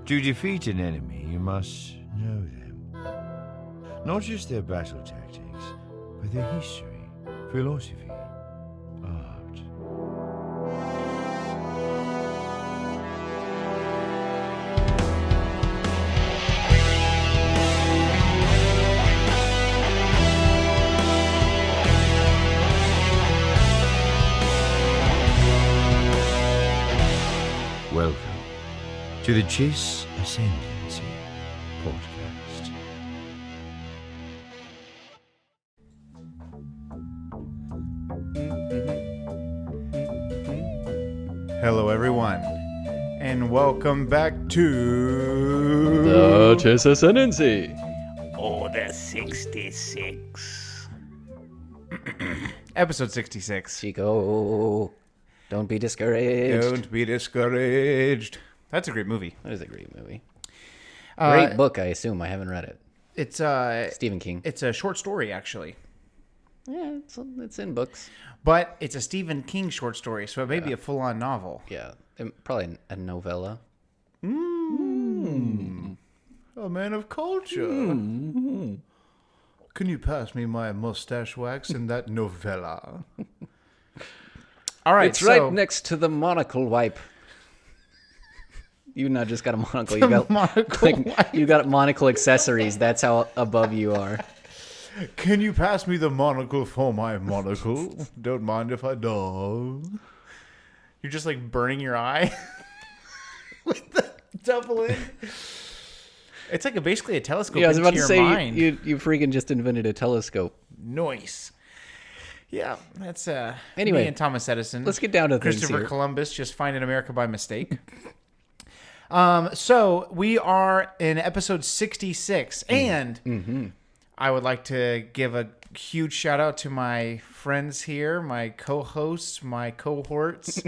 To defeat an enemy, you must know them. Not just their battle tactics, but their history, philosophy, art. Welcome to the Chiss Ascendancy podcast. Hello, everyone, and welcome back to The Chiss Ascendancy. Order 66. Episode 66. Chico, don't be discouraged. Don't be discouraged. That's a great movie. That is a great movie. Great book, I assume. I haven't read it. It's Stephen King. It's a short story, actually, Yeah, it's in books. but it's a Stephen King short story, so it may be a full-on novel. Yeah, probably a novella. A man of culture. Can you pass me my mustache wax in that novella? All right, It's right next to the monocle wipe. You not just got a monocle. You got you got monocle accessories. That's how above you are. Can you pass me the monocle for my monocle? Don't mind if I do. You're just like burning your eye with the double in. It's like basically a telescope. Yeah, I was into about to your say mind. you freaking just invented a telescope. Noise. Yeah, that's Anyway, me and Thomas Edison. Let's get down to things Christopher here. Columbus just finding America by mistake. So we are in episode 66, and I would like to give a huge shout out to my friends here, my co-hosts, my cohorts,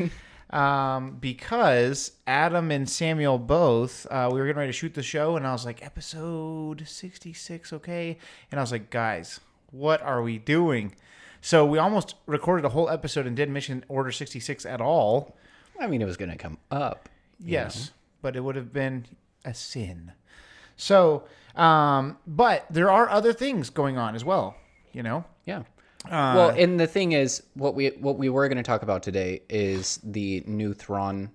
because Adam and Samuel both, we were getting ready to shoot the show, and I was like, episode 66, okay? And I was like, guys, what are we doing? So we almost recorded a whole episode and didn't mention Order 66 at all. I mean, it was going to come up. Yes, but it would have been a sin. So, but there are other things going on as well, you know? Yeah. Well, and the thing is, what we were going to talk about today is the new Thrawn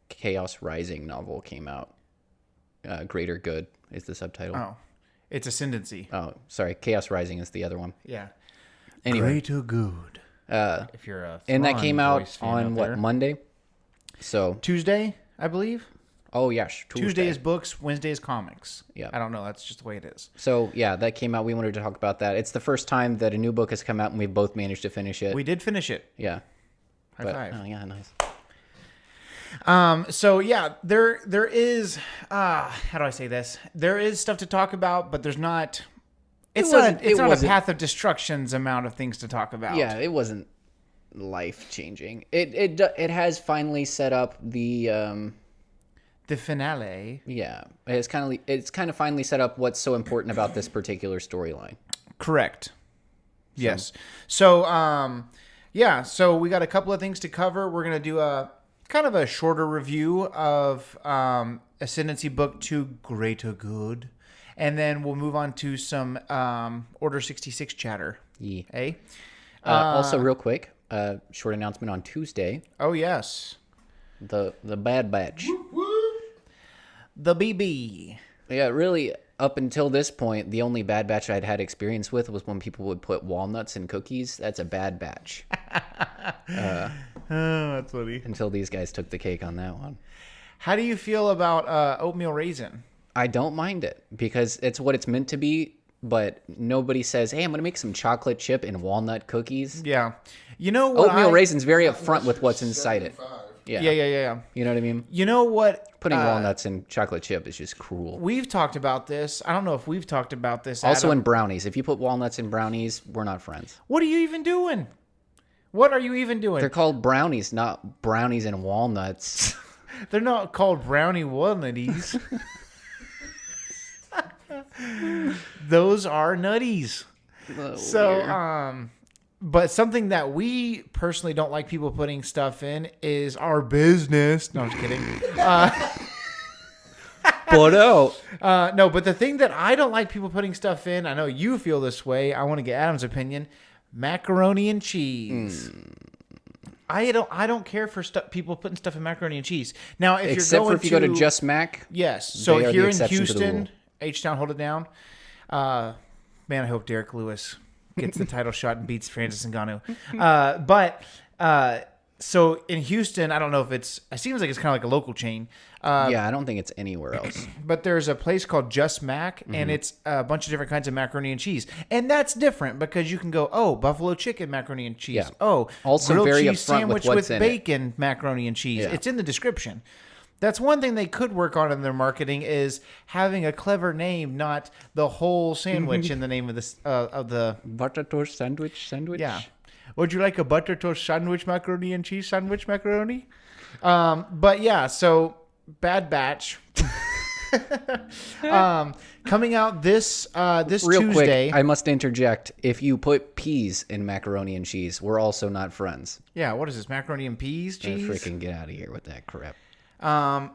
Chaos Rising novel came out. Greater Good is the subtitle. Oh, it's Ascendancy. Oh, sorry. Chaos Rising is the other one. Yeah. Anyway, Greater good. If you're a and that Thrawn came voice out fan on out what, there. Monday? So, Tuesday, I believe. oh yes, Tuesday is books, Wednesday is comics. Yeah. I don't know. That's just the way it is. So yeah, that came out. We wanted to talk about that. It's the first time that a new book has come out, and we've both managed to finish it. We did finish it. Yeah. High But- five. Oh yeah, nice. So yeah, there is how do I say this? There is stuff to talk about, but there's not. It's not a path of destruction's amount of things to talk about. Yeah, it wasn't life changing. It has finally set up the The finale. yeah. It's kind of finally set up what's so important about this particular storyline. Correct. Yes. So yeah, so we got a couple of things to cover. We're gonna do a kind of a shorter review of Ascendancy Book 2 Greater Good. And then we'll move on to some Order 66 chatter. Yeah. Eh? Also, real quick, short announcement on Tuesday. Oh yes. The Bad Batch. The BB. Yeah, really. Up until this point, the only Bad Batch I'd had experience with was when people would put walnuts in cookies. That's a bad batch. Oh, that's funny. Until these guys took the cake on that one. How do you feel about oatmeal raisin? I don't mind it because it's what it's meant to be, but nobody says, hey, I'm going to make some chocolate chip and walnut cookies. Yeah. You know what? Oatmeal raisin's very upfront with what's inside it. Yeah. You know what I mean? You know what? Putting walnuts in chocolate chip is just cruel. We've talked about this. I don't know if we've talked about this. Also Adam. in brownies. If you put walnuts in brownies, we're not friends. What are you even doing? What are you even doing? They're called brownies, not brownies and walnuts. They're not called brownie walnutties. Those are nutties. Oh, So, weird. but something that we personally don't like people putting stuff in is our business. No, I'm just kidding. Put out. No, but the thing that I don't like people putting stuff in, I know you feel this way. I want to get Adam's opinion. Macaroni and cheese. I don't care for people putting stuff in macaroni and cheese. Now, if Except you're going for if you go to Just Mac. yes. So they are the here in exception to the rule. Houston, H-Town, hold it down. Man, I hope Derek Lewis gets the title shot and beats Francis Ngannou. So in Houston, I don't know if it seems like it's kind of like a local chain. Yeah, I don't think it's anywhere else. But there's a place called Just Mac, and it's a bunch of different kinds of macaroni and cheese. And that's different because you can go, oh, buffalo chicken macaroni and cheese. Yeah. Oh, Also grilled very cheese upfront with sandwich what's with in it. bacon macaroni and cheese. Yeah. It's in the description. That's one thing they could work on in their marketing is having a clever name, not the whole sandwich in the name of the Butter toast sandwich. Yeah. Would you like a butter toast sandwich macaroni and cheese sandwich macaroni? But yeah, so Bad Batch. Coming out this Real Tuesday. quick, I must interject. If you put peas in macaroni and cheese, we're also not friends. Yeah, what is this? Macaroni and peas cheese? Freaking get out of here with that crap.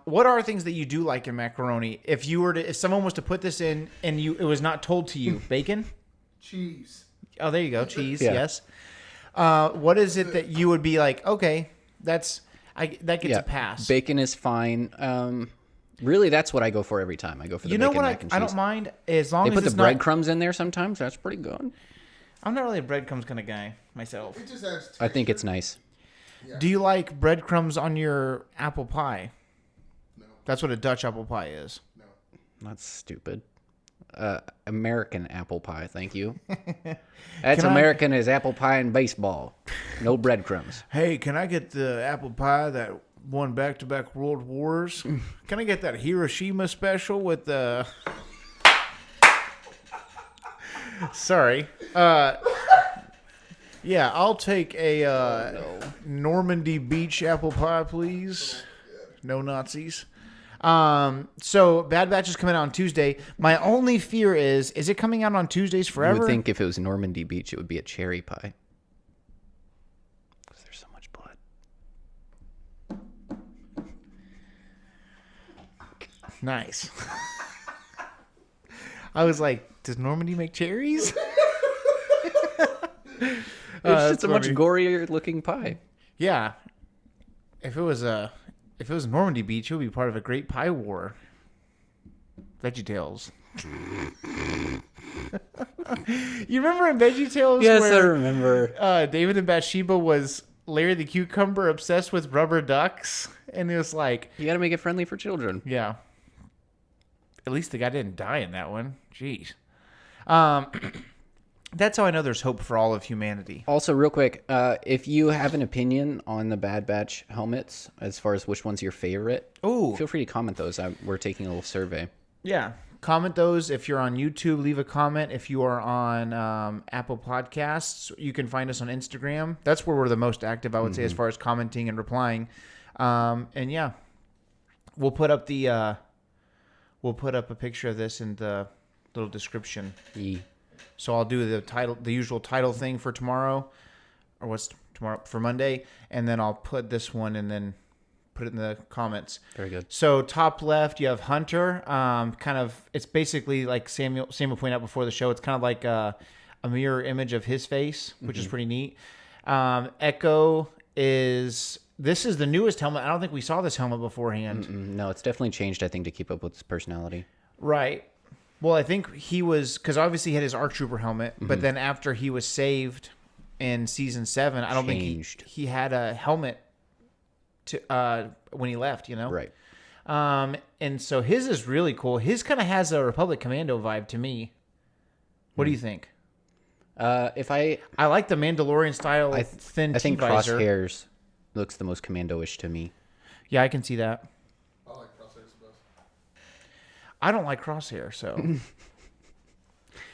What are things that you do like in macaroni? If someone was to put this in and it was not told to you, bacon? Cheese. Oh, there you go, cheese. Yeah. Yes. What is it that you would be like? Okay, that gets a pass. Bacon is fine. Really, that's what I go for every time. I go for the You know bacon what? mac and cheese. I don't mind as long They as put the it's not. breadcrumbs in there sometimes. That's pretty good. I'm not really a breadcrumbs kind of guy myself. It just adds I think texture. it's nice. Do you like breadcrumbs on your apple pie? No. That's what a Dutch apple pie is. No. That's stupid. American apple pie, thank you. That's Can I- American as apple pie and baseball. No breadcrumbs. Hey, can I get the apple pie that won back-to-back world wars? Can I get that Hiroshima special with the... Sorry. Yeah, I'll take a Normandy Beach apple pie, please. No Nazis. So Bad Batch is coming out on Tuesday. My only fear is it coming out on Tuesdays You forever? would think if it was Normandy Beach, it would be a cherry pie. Because there's so much blood. Nice. I was like, does Normandy make cherries? It's just a much funny. gorier looking pie. Yeah. If it was Normandy Beach, it would be part of a great pie war. VeggieTales. You remember in VeggieTales Yes, I where remember. David and Bathsheba was Larry the Cucumber obsessed with rubber ducks? And it was like, You got to make it friendly for children. yeah. At least the guy didn't die in that one. Jeez. That's how I know there's hope for all of humanity. Also, real quick, if you have an opinion on the Bad Batch helmets, as far as which one's your favorite, Ooh. feel free to comment those. We're taking a little survey. Yeah. Comment those. If you're on YouTube, leave a comment. If you are on Apple Podcasts, you can find us on Instagram. That's where we're the most active, I would say, as far as commenting and replying. And yeah, we'll put up a picture of this in the little description. Yee. So I'll do the usual title thing for tomorrow, or what's tomorrow for Monday, and then I'll put this one and then put it in the comments. Very good. So top left, you have Hunter. It's basically like Samuel pointed out before the show. It's kind of like a mirror image of his face, which is pretty neat. Echo this is the newest helmet. I don't think we saw this helmet beforehand. No, it's definitely changed, I think, to keep up with his personality. Right. Well, I think he was, because obviously he had his ARC Trooper helmet, but then after he was saved in season 7, I don't Changed. think he had a helmet to when he left, you know? Right. And so his is really cool. His kind of has a Republic Commando vibe to me. What do you think? I like the Mandalorian style thin I think T-visor. Crosshairs looks the most commando-ish to me. Yeah, I can see that. I like crosshairs the best. I don't like Crosshair, so...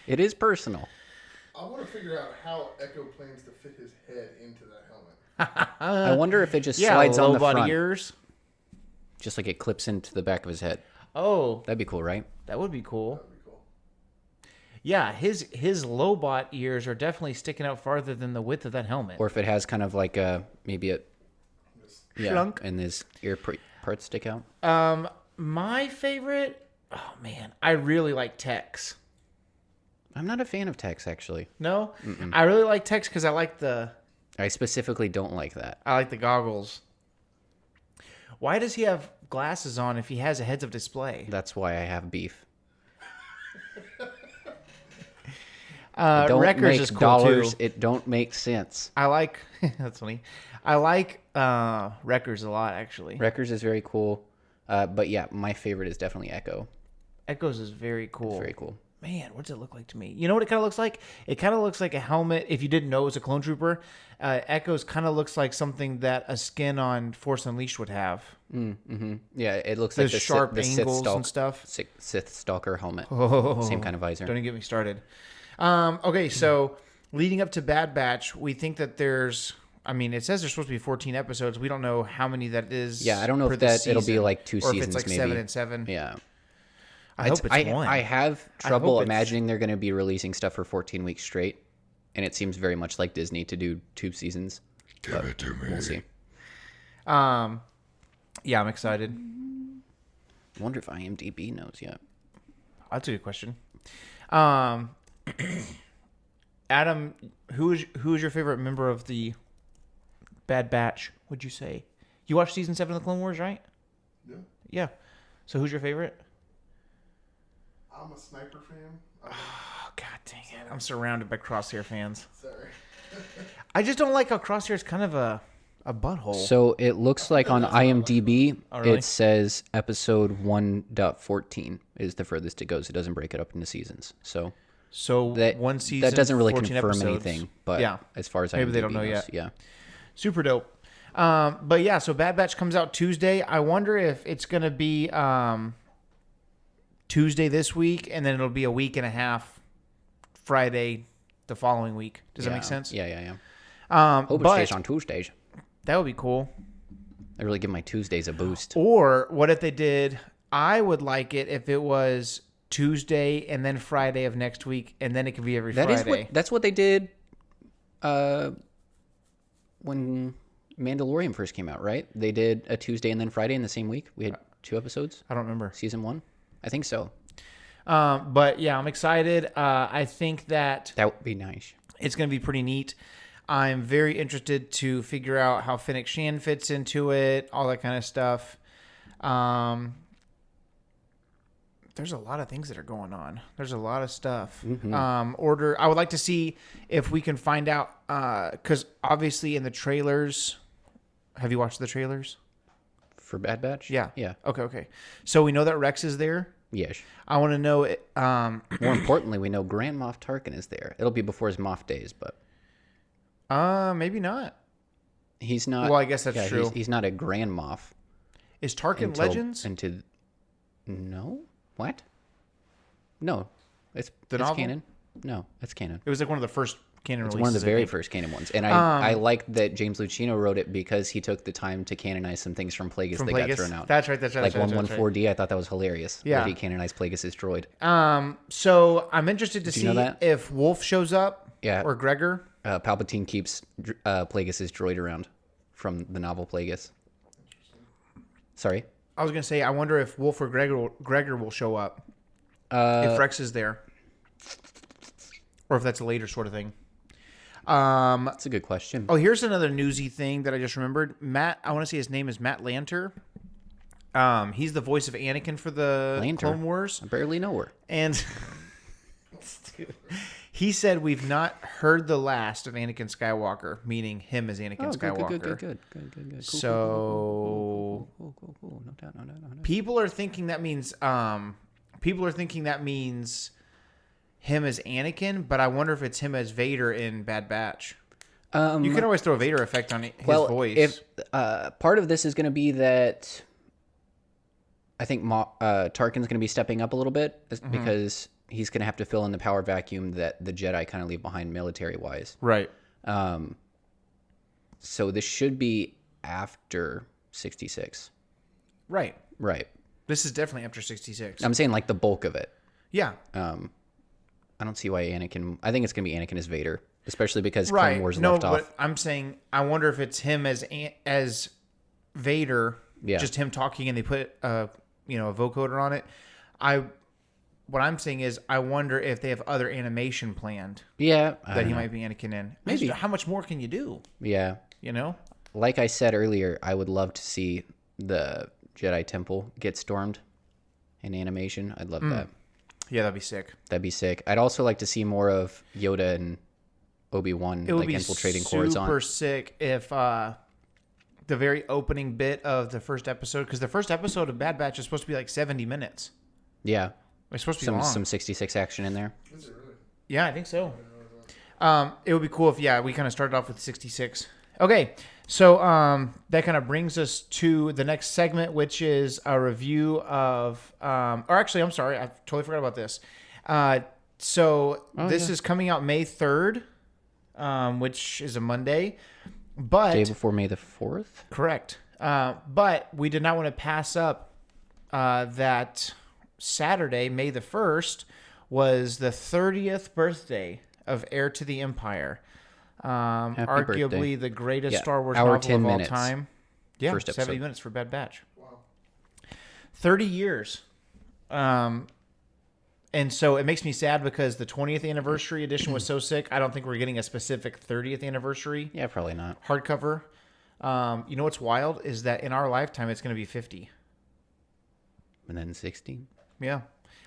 It is personal. I want to figure out how Echo plans to fit his head into that helmet. I wonder if it just yeah, slides on low the body front, ears. just like it clips into the back of his head. Oh, That'd be cool, right? that would be cool. That'd be cool. Yeah, his Lobot ears are definitely sticking out farther than the width of that helmet. Or if it has kind of like maybe a Shrunk. and his ear parts stick out. My favorite Oh man, I really like Tex. I'm not a fan of Tex, actually. No, I really like Tex because I like the specifically don't like that. goggles. Why does he have glasses on if he has a heads-up display? That's why I have beef. Wreckers make is cool dollars. too. It don't make sense. I like that's funny. I like Wreckers a lot actually. Wreckers is very cool. But yeah, my favorite is definitely Echo. Echoes is very cool. It's very cool. Man, what's it look like to me? You know what it kind of looks like? It kind of looks like a helmet. If you didn't know it was a clone trooper, Echoes kind of looks like something that a skin on Force Unleashed would have. Mm-hmm. Yeah, it looks The like the sharp Sith angles and stuff. Sith Stalker helmet. Oh, Same kind of visor. Don't even get me started. Okay, so leading up to Bad Batch, we think that there's. I mean, it says there's supposed to be 14 episodes. We don't know how many that is. Yeah, I don't know for if this that it'll be season, like 2 or seasons, if it's like maybe 7 and 7. Yeah. I hope it's one. I have I trouble hope it's- imagining they're going to be releasing stuff for 14 weeks straight, and it seems very much like Disney to do 2 seasons. Give it to me. We'll see. Yeah, I'm excited. I wonder if IMDb knows yet. That's a good question. Adam, who is your favorite member of the Bad Batch? Would you say you watched season 7 of the Clone Wars, right? Yeah. Yeah. So who's your favorite? I'm a Sniper fan. Oh, God dang it! I'm surrounded by Crosshair fans. Sorry. I just don't like how Crosshair is kind of a butthole. So it looks like on IMDb, Oh, really? it says episode 1.14 is the furthest it goes. It doesn't break it up into seasons. So that one season, that doesn't really 14 confirm episodes. anything. But yeah, as far as maybe they don't IMDb know knows, yet. Yeah. Super dope. But yeah, so Bad Batch comes out Tuesday. I wonder if it's going to be Tuesday this week, and then it'll be a week and a half Friday the following week. Does that make sense? Yeah. Hope it but stays on Tuesdays. that would be cool. I really give my Tuesdays a boost. Or what if they did? I would like it if it was Tuesday and then Friday of next week, and then it could be every Friday. That's what they did when Mandalorian first came out, right? They did a Tuesday and then Friday in the same week. We had 2 episodes. I don't remember. Season 1? I think so. But yeah, I'm excited. I think that That would be nice. it's going to be pretty neat. I'm very interested to figure out how Fennec Shan fits into it, all that kind of stuff. There's a lot of things that are going on. There's a lot of stuff. Mm-hmm. I would like to see if we can find out, because obviously in the trailers, have you watched the trailers? For Bad Batch? Yeah. Yeah. Okay. So we know that Rex is there. Yes. I want to know, More importantly, we know Grand Moff Tarkin is there. It'll be before his Moff days, but maybe not. he's not. Well, I guess that's true. He's not a Grand Moff. Is Tarkin Legends? No? What? No. It's novel? canon. No, it's canon. It was like one of the first canon It's releases. one of the I very think. first canon ones. And I like that James Lucchino wrote it because he took the time to canonize some things from Plagueis that got thrown out. That's right. Like 114D, I thought that was hilarious. Yeah. Where he canonized Plagueis' droid. So I'm interested to Did see you know that? if Wolf shows up. Yeah. Or Gregor. Palpatine keeps Plagueis' droid around from the novel Plagueis. Sorry? I was gonna say I wonder if Wolf or Gregor will show up. If Rex is there, or if that's a later sort of thing. That's a good question. Oh, here's another newsy thing that I just remembered. Matt, I want to say his name is Matt Lanter. He's the voice of Anakin for the Lanter? Clone Wars. I barely know her. And he said we've not heard the last of Anakin Skywalker, meaning him as Anakin Skywalker. Good. So Cool. No doubt. people are thinking that means him as Anakin, but I wonder if it's him as Vader in Bad Batch. You can always throw a Vader effect on his voice. If part of this is going to be that I think Tarkin's going to be stepping up a little bit because he's going to have to fill in the power vacuum that the Jedi kind of leave behind military-wise. Right. So this should be after 66. Right. Right. This is definitely after 66. I'm saying like the bulk of it. Yeah. I don't see why Anakin... I think it's going to be Anakin as Vader, especially because Right. Clone Wars No, left but off. I'm saying I wonder if it's him as Vader, Yeah. just him talking, and they put a vocoder on it. what I'm saying is, I wonder if they have other animation planned. Yeah, that he might be Anakin in. Maybe. How much more can you do? Yeah, You know. like I said earlier, I would love to see the Jedi Temple get stormed in animation. I'd love that. Yeah, that'd be sick. That'd be sick. I'd also like to see more of Yoda and Obi-Wan It would like be infiltrating super Coruscant. sick if the very opening bit of the first episode, because the first episode of Bad Batch is supposed to be like 70 minutes. Yeah, It's supposed to be long. some 66 action in there. Is it really? Yeah, I think so. It would be cool if, we kind of started off with 66. Okay, so that kind of brings us to the next segment, which is a review of, or actually, I'm sorry, I totally forgot about this. This is coming out May 3rd, which is a Monday, but Day before May the 4th? correct. But we did not want to pass up that Saturday, May the 1st, was the 30th birthday of Heir to the Empire. Arguably birthday. the greatest Yeah, Star Wars hour, novel 10 of all minutes. time. Yeah, First 70 episode. minutes for Bad Batch. Wow. 30 years. And so it makes me sad because the 20th anniversary edition was so sick. I don't think we're getting a specific 30th anniversary Yeah, probably not. hardcover. You know what's wild is that in our lifetime it's going to be 50. And then 60? Yeah.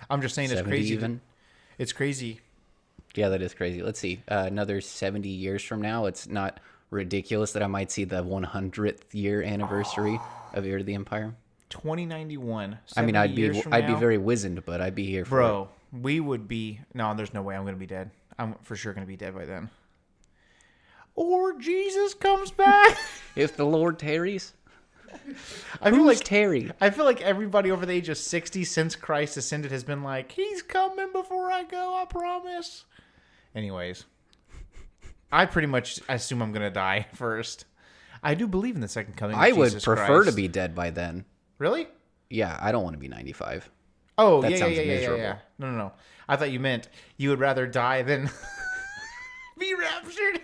I'm just saying it's 70 crazy. even? It's crazy. Yeah, that is crazy. Let's see. Another 70 years from now, it's not ridiculous that I might see the 100th year anniversary of Heir to the Empire. 2091. I mean, 70 I'd years from be now, very wizened, but I'd be here for it. Bro, we would be... No, there's no way I'm going to be dead. I'm for sure going to be dead by then. Or Jesus comes back. If the Lord tarries, I feel who's like Terry? I feel like everybody over the age of 60 since Christ ascended has been like, he's coming before I go, I promise. Anyways, I pretty much assume I'm going to die first. I do believe in the second coming of I would Jesus prefer to Christ. be dead by then. Really? Yeah, I don't want to be 95. Oh, That yeah, sounds yeah. miserable. No. I thought you meant you would rather die than be raptured.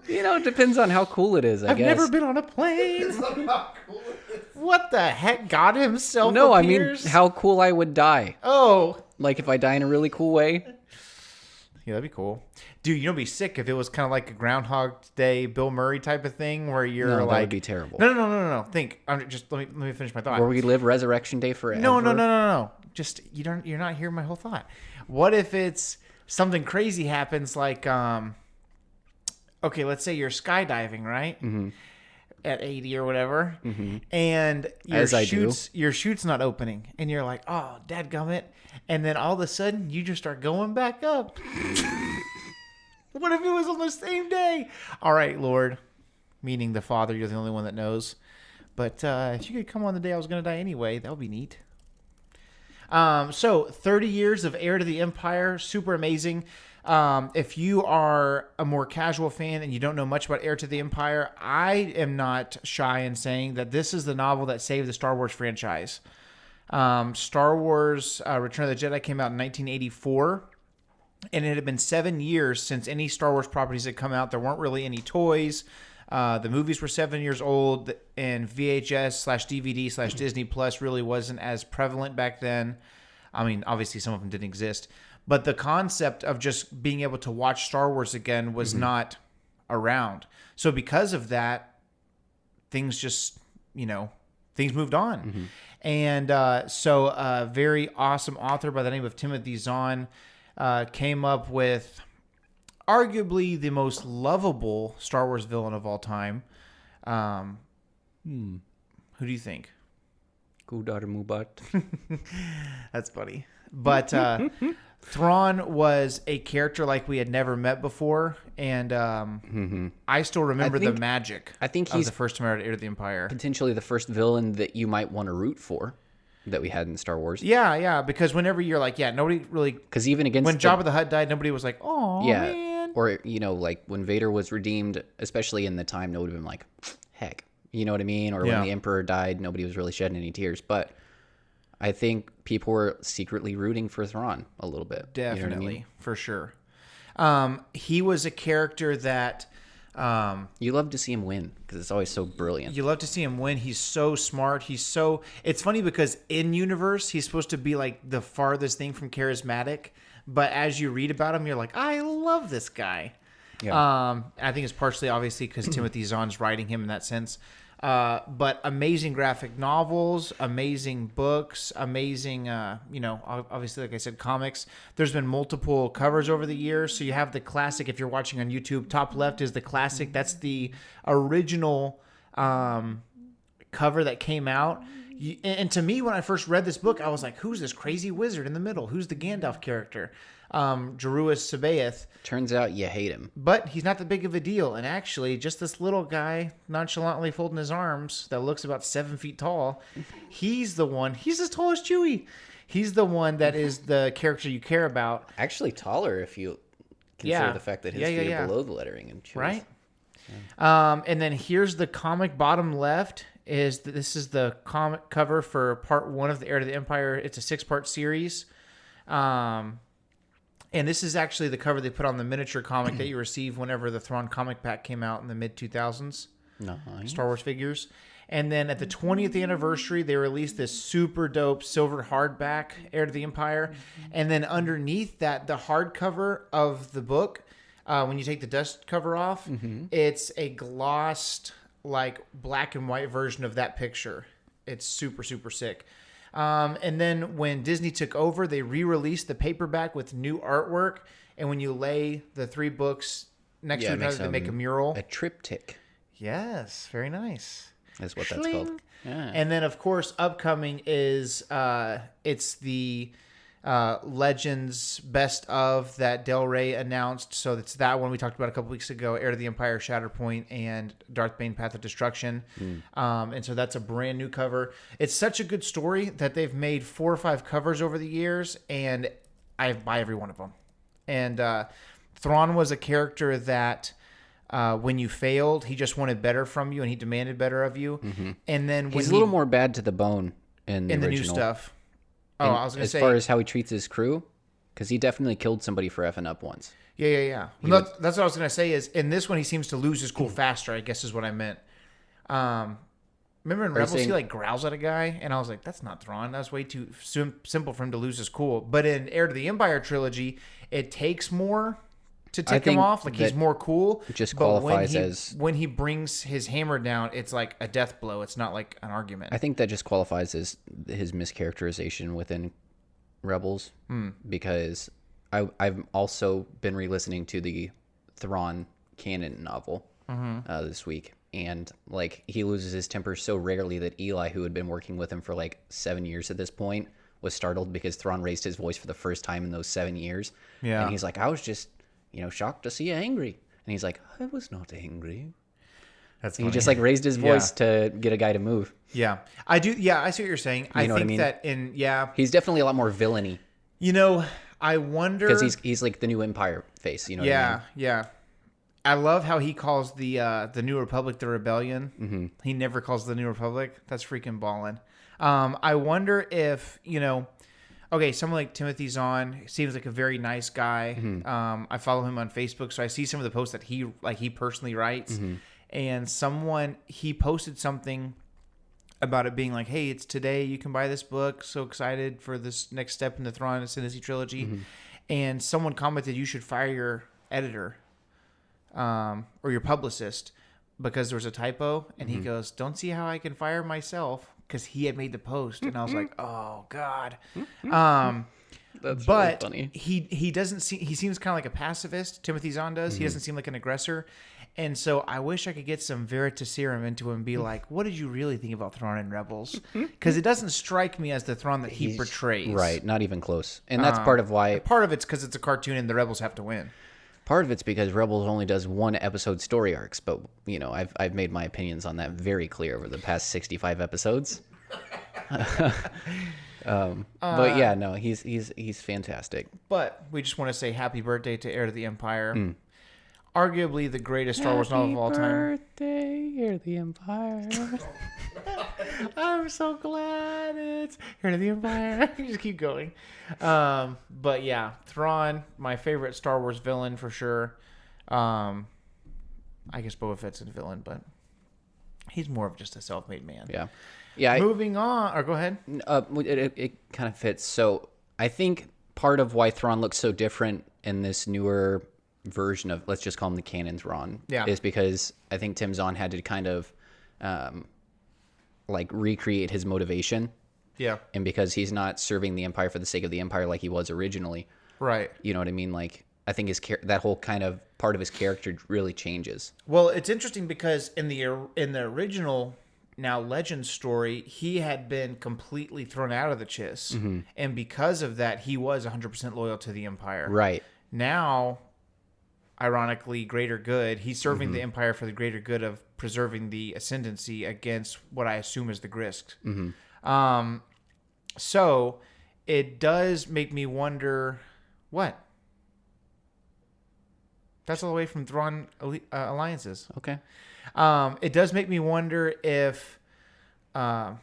You know, it depends on how cool it is, I I've guess. never been on a plane. What the heck? God himself No, I mean, appears? how cool I would die. Oh. Like, if I die in a really cool way. Yeah, that'd be cool. Dude, you know, it'd be sick if it was kind of like a Groundhog Day, Bill Murray type of thing where you're No, like... that would be terrible. No. Think. Let me finish my thought. Where we live Resurrection Day forever. No. Just, you're not hearing my whole thought. What if it's something crazy happens like, okay, let's say you're skydiving, right? Mm-hmm. At 80 or whatever. Mm-hmm. And your chute's not opening. And you're like, oh, dadgummit. And then all of a sudden, you just start going back up. What if it was on the same day? All right, Lord. Meaning the Father, you're the only one that knows. But if you could come on the day I was going to die anyway, that would be neat. So 30 years of Heir to the Empire, super amazing. If you are a more casual fan and you don't know much about Heir to the Empire, I am not shy in saying that this is the novel that saved the Star Wars franchise. Star Wars Return of the Jedi came out in 1984, and it had been 7 years since any Star Wars properties had come out. There weren't really any toys. The movies were 7 years old, and VHS/DVD/Disney Plus really wasn't as prevalent back then. I mean, obviously some of them didn't exist, but the concept of just being able to watch Star Wars again was not around. So because of that, things just, things moved on. Mm-hmm. And so a very awesome author by the name of Timothy Zahn came up with arguably the most lovable Star Wars villain of all time. Who do you think? Gudar Mubat. That's funny. But Thrawn was a character like we had never met before, and I still remember the magic I think of he's the first time out of Heir to the Empire. potentially the first villain that you might want to root for that we had in Star Wars. Yeah, because whenever you're like, nobody really... Because even against When Jabba the Hutt died, nobody was like, oh, yeah, man. or like when Vader was redeemed, especially in the time, nobody would have been like, heck, you know what I mean? Or when the Emperor died, nobody was really shedding any tears. But I think people were secretly rooting for Thrawn a little bit. Definitely, you know what I mean? for sure. He was a character that You love to see him win because it's always so brilliant. You love to see him win. He's so smart. It's funny because in universe, he's supposed to be like the farthest thing from charismatic. But as you read about him, you're like, I love this guy. Yeah. I think it's partially obviously because Timothy Zahn's writing him in that sense. But amazing graphic novels, amazing books, amazing, obviously, like I said, comics. There's been multiple covers over the years. So you have the classic, if you're watching on YouTube, top left is the classic. That's the original cover that came out. And to me, when I first read this book, I was like, who's this crazy wizard in the middle? Who's the Gandalf character? Jeruis Sabaoth. Turns out you hate him. But he's not that big of a deal. And actually, just this little guy nonchalantly folding his arms that looks about 7 feet tall, he's the one. He's as tall as Chewie. He's the one that is the character you care about. Actually taller if you consider the fact that his feet are below the lettering. And right? And then here's the comic bottom left. This is the comic cover for part 1 of the Heir to the Empire. It's a 6-part series. And this is actually the cover they put on the miniature comic that you receive whenever the Thrawn comic pack came out in the mid-2000s. Nice. Star Wars figures. And then at the 20th anniversary, they released this super dope silver hardback Heir to the Empire. And then underneath that, the hardcover of the book, when you take the dust cover off, it's a glossed, like, black and white version of that picture. It's super, super sick. And then when Disney took over, they re-released the paperback with new artwork. And when you lay the 3 books next to each other, they make a mural. A triptych. Yes, very nice. That's what that's called. Yeah. And then, of course, upcoming is it's the Legends Best of that Del Rey announced. So it's that one we talked about a couple weeks ago, Heir to the Empire, Shatterpoint, and Darth Bane, Path of Destruction. And so that's a brand new cover. It's such a good story that they've made 4 or 5 covers over the years, and I buy every one of them. And Thrawn was a character that when you failed, he just wanted better from you, and he demanded better of you. And then when he's a little more bad to the bone in the original. new stuff. Oh, I was going to say, as far as how he treats his crew, because he definitely killed somebody for effing up once. Yeah. Well, that's what I was going to say is, in this one, he seems to lose his cool faster, I guess is what I meant. Remember in Rebels, he like growls at a guy, and I was like, that's not Thrawn. That's way too simple for him to lose his cool. But in Heir to the Empire trilogy, it takes more to tick him off. Like, he's more cool. It just qualifies when he brings his hammer down, it's like a death blow. It's not like an argument. I think that just qualifies as his mischaracterization within Rebels, because I've also been re-listening to the Thrawn canon novel this week, and like, he loses his temper so rarely that Eli, who had been working with him for like 7 years at this point, was startled because Thrawn raised his voice for the first time in those 7 years. Yeah, and he's like, I was just shocked to see you angry. And he's like, I was not angry. That's funny. He just like raised his voice to get a guy to move. Yeah, I do. Yeah, I see what you're saying. I think that he's definitely a lot more villainy. I wonder, because he's like the new Empire face. You know? What I mean? Yeah. I love how he calls the New Republic the Rebellion. He never calls the New Republic. That's freaking ballin'. I wonder if okay, someone like Timothy Zahn seems like a very nice guy. I follow him on Facebook, so I see some of the posts that he personally writes. And he posted something about it being like, hey, it's today, you can buy this book. So excited for this next step in the Thrawn Ascendancy trilogy. And someone commented, you should fire your editor or your publicist because there was a typo. And he goes, don't see how I can fire myself, because he had made the post. And I was like, oh, God. That's but really funny. He doesn't seem, he seems kind of like a pacifist. Timothy Zahn does. He doesn't seem like an aggressor. And so I wish I could get some Veritaserum into him and be like, what did you really think about Thrawn and Rebels? Because it doesn't strike me as the Thrawn that he portrays. Right, not even close. And that's part of why. Part of it's because it's a cartoon and the Rebels have to win. Part of it's because Rebels only does 1 episode story arcs, but I've made my opinions on that very clear over the past 65 episodes. But yeah, no, he's fantastic. But we just want to say happy birthday to Heir to the Empire. Arguably the greatest Star Wars novel of all time. Happy birthday, Heir to the Empire. I'm so glad it's Heir to the Empire. You just keep going. But yeah, Thrawn, my favorite Star Wars villain for sure. I guess Boba Fett's a villain, but he's more of just a self-made man. Yeah. Yeah. Moving on, or go ahead. It kind of fits. So I think part of why Thrawn looks so different in this newer version of, let's just call him the canon Thrawn, is because I think Tim Zahn had to kind of like recreate his motivation. Yeah. And because he's not serving the Empire for the sake of the Empire like he was originally. Right. You know what I mean? Like, I think that whole kind of part of his character really changes. Well, it's interesting because in the original now Legend story, he had been completely thrown out of the Chiss, and because of that, he was 100% loyal to the Empire. Right. Now, ironically, greater good. He's serving the Empire for the greater good of preserving the Ascendancy against what I assume is the Grisks. So it does make me wonder what. That's all the way from Thrawn alliances. Okay. It does make me wonder if I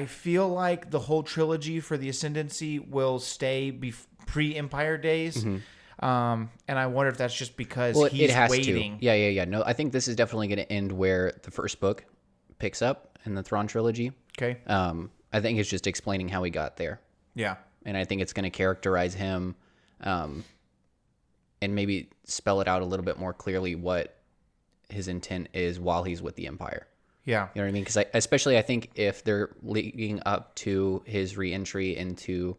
feel like the whole trilogy for the Ascendancy will stay pre-Empire days. And I wonder if that's just because he's it has waiting. to. Yeah. No, I think this is definitely going to end where the first book picks up in the Thrawn trilogy. Okay. I think it's just explaining how he got there. Yeah. And I think it's going to characterize him and maybe spell it out a little bit more clearly what his intent is while he's with the Empire. Yeah. You know what I mean? Because I think if they're leading up to his re-entry into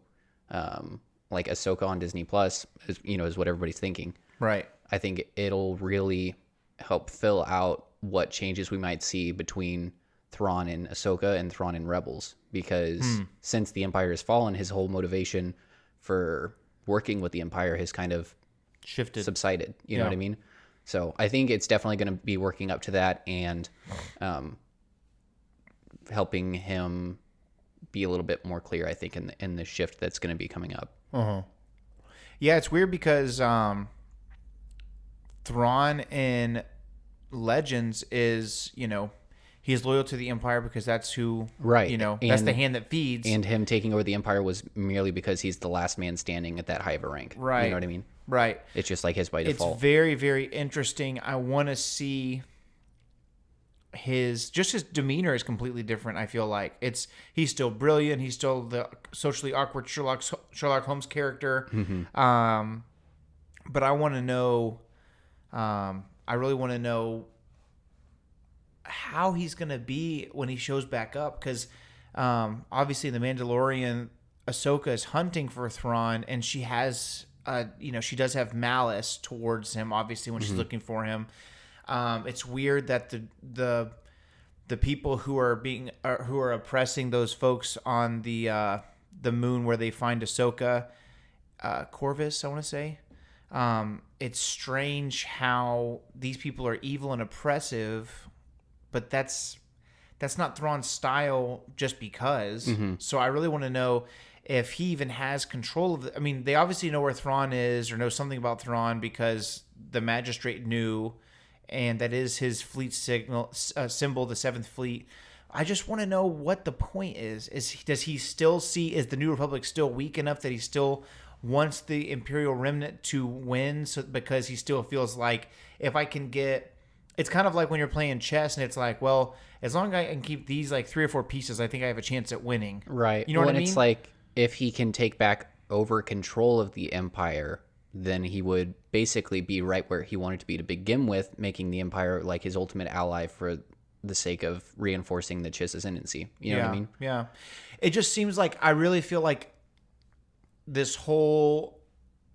like Ahsoka on Disney Plus, is what everybody's thinking. Right. I think it'll really help fill out what changes we might see between Thrawn and Ahsoka and Thrawn and Rebels. Because since the Empire has fallen, his whole motivation for working with the Empire has kind of Shifted. subsided. You know what I mean? So I think it's definitely going to be working up to that and helping him be a little bit more clear, I think, in the shift that's going to be coming up. Yeah, it's weird because Thrawn in Legends is, he's loyal to the Empire because that's who, right? That's the hand that feeds. And him taking over the Empire was merely because he's the last man standing at that high of a rank. Right. You know what I mean? Right. It's just like his by default. It's very, very interesting. I want to see his demeanor is completely different. I feel like he's still brilliant. He's still the socially awkward Sherlock Holmes character. But I want to know, I really want to know how he's going to be when he shows back up. Because obviously in The Mandalorian, Ahsoka is hunting for Thrawn, and she has, she does have malice towards him, obviously, when she's looking for him. It's weird that the people who are oppressing those folks on the moon where they find Ahsoka, Corvus, I want to say. It's strange how these people are evil and oppressive, but that's not Thrawn's style just because. So I really want to know if he even has control of it. I mean, they obviously know where Thrawn is or know something about Thrawn because the magistrate knew, and that is his fleet symbol, the 7th Fleet. I just want to know what the point is. Does he still see, is the New Republic still weak enough that he still wants the Imperial Remnant to win? So because he still feels like if I can get, it's kind of like when you're playing chess and it's like, well, as long as I can keep these like 3 or 4 pieces, I think I have a chance at winning. Right. You know what I mean? It's like if he can take back over control of the Empire, then he would basically be right where he wanted to be to begin with, making the Empire like his ultimate ally for the sake of reinforcing the Chiss Ascendancy. You know what I mean? Yeah. It just seems like I really feel like this whole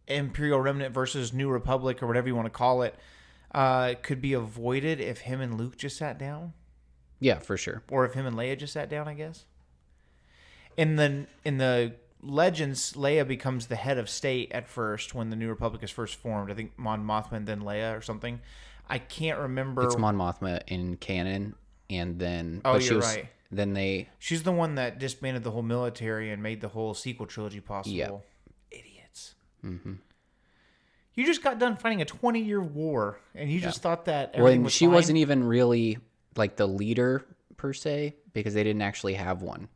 Imperial Remnant versus New Republic or whatever you want to call it could be avoided if him and Luke just sat down. Yeah, for sure. Or if him and Leia just sat down, I guess. In the Legends, Leia becomes the head of state at first when the New Republic is first formed. I think Mon Mothma and then Leia or something. I can't remember. It's Mon Mothma in canon, and then you're right. Then she's the one that disbanded the whole military and made the whole sequel trilogy possible. Yeah. Idiots. You just got done fighting a 20-year war, and you just thought that everything was she fine? wasn't even really like the leader per se because they didn't actually have one.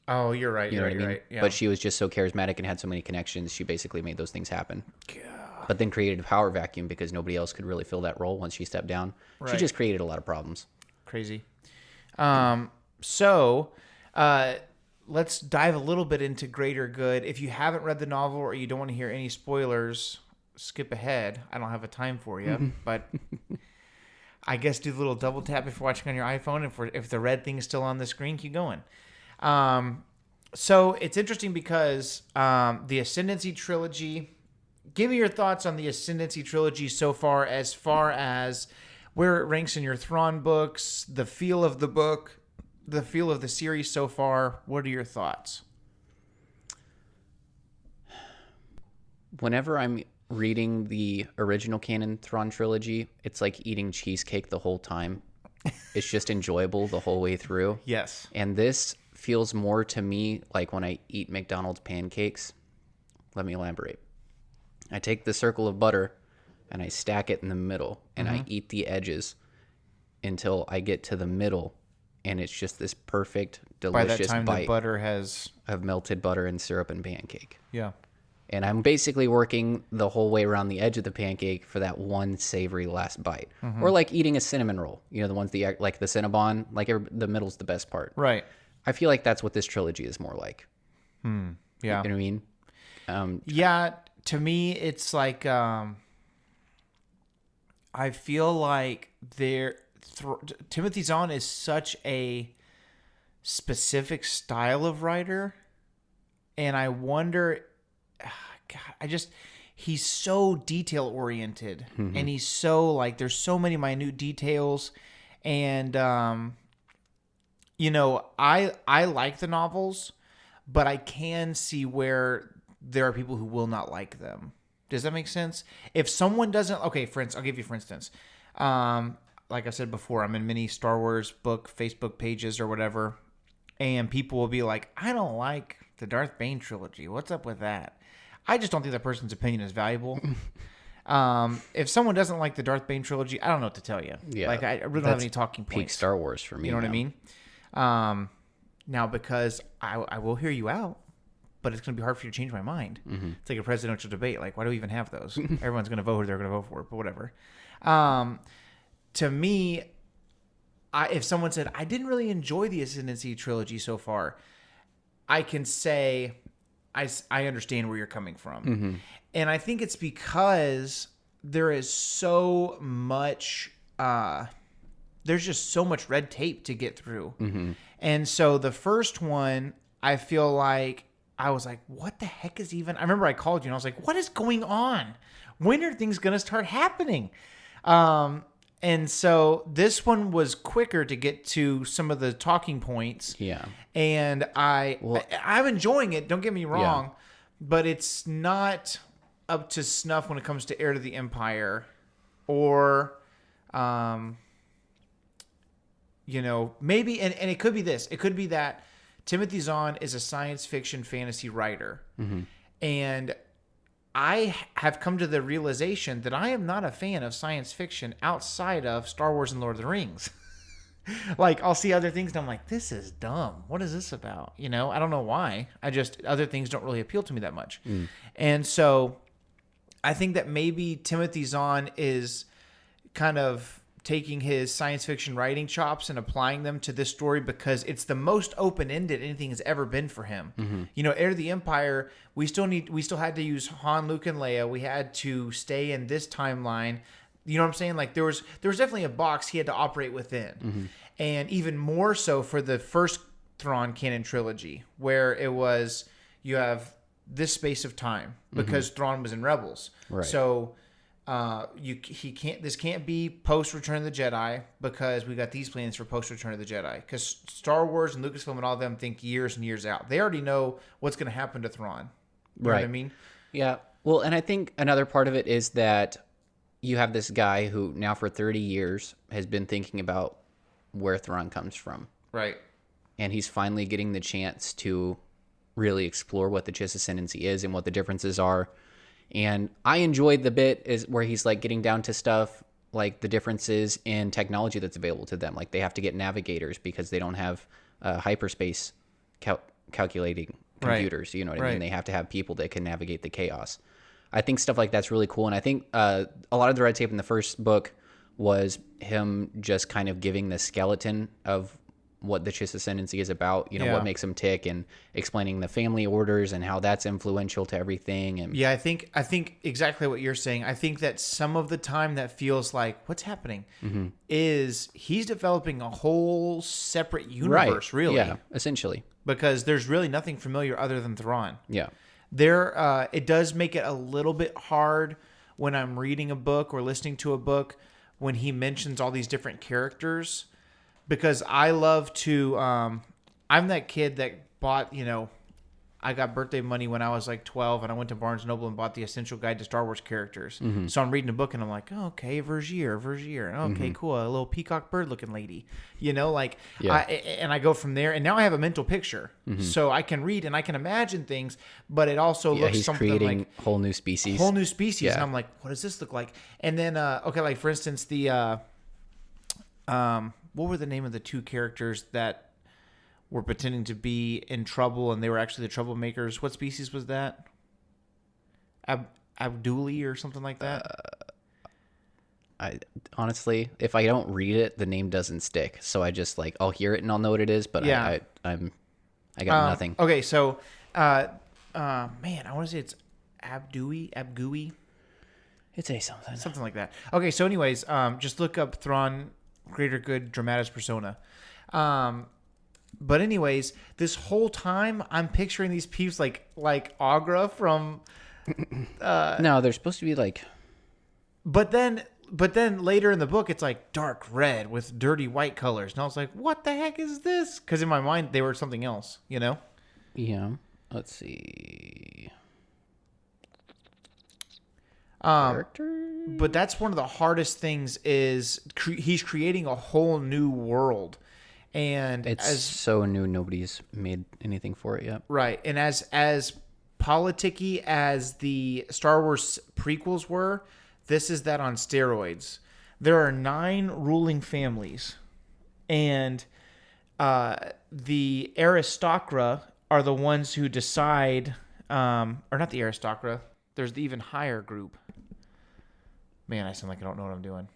Oh, you're right. You know what I mean? Right. Yeah. But she was just so charismatic and had so many connections. She basically made those things happen. God, but then created a power vacuum because nobody else could really fill that role once she stepped down. She Right. just created a lot of problems. Crazy. Let's dive a little bit into Greater Good. If you haven't read the novel or you don't want to hear any spoilers, skip ahead. I don't have a time for you, but I guess do the little double tap if you're watching on your iPhone. If the red thing is still on the screen, keep going. So it's interesting because the Ascendancy trilogy. Give me your thoughts on the Ascendancy trilogy so far as where it ranks in your Thrawn books, the feel of the book, the feel of the series so far. What are your thoughts? Whenever I'm reading the original canon Thrawn trilogy, it's like eating cheesecake the whole time. It's just enjoyable the whole way through. Yes. And this feels more to me like when I eat McDonald's pancakes. Let me elaborate. I take the circle of butter and I stack it in the middle and I eat the edges until I get to the middle, and it's just this perfect, delicious By that time, bite the butter has... of melted butter and syrup and pancake. Yeah. And I'm basically working the whole way around the edge of the pancake for that one savory last bite. Or like eating a cinnamon roll. You know, the ones that like the Cinnabon, like the middle's the best part. Right. I feel like that's what this trilogy is more like. Yeah. You know what I mean? Yeah, to me, it's like I feel like Timothy Zahn is such a specific style of writer, and I wonder, God, he's so detail oriented, and he's so like there's so many minute details, and you know, I like the novels, but I can see where there are people who will not like them. Does that make sense? If someone doesn't, okay, I'll give you for instance. Like I said before, I'm in many Star Wars book Facebook pages or whatever, and people will be like, I don't like the Darth Bane trilogy. What's up with that? I just don't think that person's opinion is valuable. If someone doesn't like the Darth Bane trilogy, I don't know what to tell you. Yeah, like I really don't have any talking points. Peak Star Wars for me. You know what I now. mean? Now, because I will hear you out, but it's going to be hard for you to change my mind. It's like a presidential debate. Like, why do we even have those? Everyone's going to vote who they're going to vote for, but whatever. To me, if someone said, I didn't really enjoy the Ascendancy trilogy so far, I can say, I understand where you're coming from. And I think it's because there is so much, there's just so much red tape to get through. And so the first one, I feel like, I was like, what the heck is even... I remember I called you and I was like, what is going on? When are things going to start happening? And so this one was quicker to get to some of the talking points. Yeah. And I'm enjoying it, don't get me wrong, but it's not up to snuff when it comes to Heir to the Empire or... you know, maybe, and it could be this. It could be that Timothy Zahn is a science fiction fantasy writer. And I have come to the realization that I am not a fan of science fiction outside of Star Wars and Lord of the Rings. Like, I'll see other things and I'm like, this is dumb. What is this about? You know, I don't know why. Other things don't really appeal to me that much. And so I think that maybe Timothy Zahn is kind of taking his science fiction writing chops and applying them to this story because it's the most open-ended anything has ever been for him. You know, Heir to the Empire, we still had to use Han, Luke, and Leia. We had to stay in this timeline. You know what I'm saying? Like there was definitely a box he had to operate within. And even more so for the first Thrawn canon trilogy, where it was you have this space of time because Thrawn was in Rebels. Right. So this can't be post Return of the Jedi because we got these plans for post Return of the Jedi because Star Wars and Lucasfilm and all of them think years and years out. They already know what's going to happen to Thrawn. You know what I mean? Yeah. Well, and I think another part of it is that you have this guy who now for 30 years has been thinking about where Thrawn comes from. Right. And he's finally getting the chance to really explore what the Chiss Ascendancy is and what the differences are. And I enjoyed the bit is where he's like getting down to stuff like the differences in technology that's available to them. Like they have to get navigators because they don't have hyperspace calculating computers. You know what I mean? They have to have people that can navigate the chaos. I think stuff like that's really cool. And I think a lot of the red tape in the first book was him just kind of giving the skeleton of what the Chiss Ascendancy is about, what makes him tick, and explaining the family orders and how that's influential to everything. And I think exactly what you're saying. I think that some of the time that feels like what's happening is he's developing a whole separate universe, really. Yeah, essentially. Because there's really nothing familiar other than Thrawn. Yeah. It does make it a little bit hard when I'm reading a book or listening to a book when he mentions all these different characters. Because I love to, I'm that kid that bought, I got birthday money when I was like 12 and I went to Barnes & Noble and bought the Essential Guide to Star Wars Characters. So I'm reading a book and I'm like, oh, okay, Vergier. Okay, cool. A little peacock bird looking lady, and I go from there and now I have a mental picture. So I can read and I can imagine things, but it also looks he's something creating like whole new species. Yeah. And I'm like, what does this look like? And then, like for instance, what were the name of the two characters that were pretending to be in trouble and they were actually the troublemakers? What species was that? Abduli or something like that? I honestly, if I don't read it, the name doesn't stick. So I just I'll hear it and I'll know what it is, but I got nothing. Okay, so man, I want to say it's Abgui. It's Something like that. Okay, so anyways, just look up Thrawn Greater Good Dramatis Persona. But anyways, this whole time I'm picturing these peeps like Agra from no, they're supposed to be But then later in the book it's like dark red with dirty white colors. And I was like, what the heck is this? Because in my mind they were something else, Yeah. Let's see. But that's one of the hardest things is he's creating a whole new world, and it's so new nobody's made anything for it yet. Right, and as politicky as the Star Wars prequels were, this is that on steroids. There are 9 ruling families, and the aristocra are the ones who decide, or not the aristocra. There's the even higher group. Man, I sound like I don't know what I'm doing.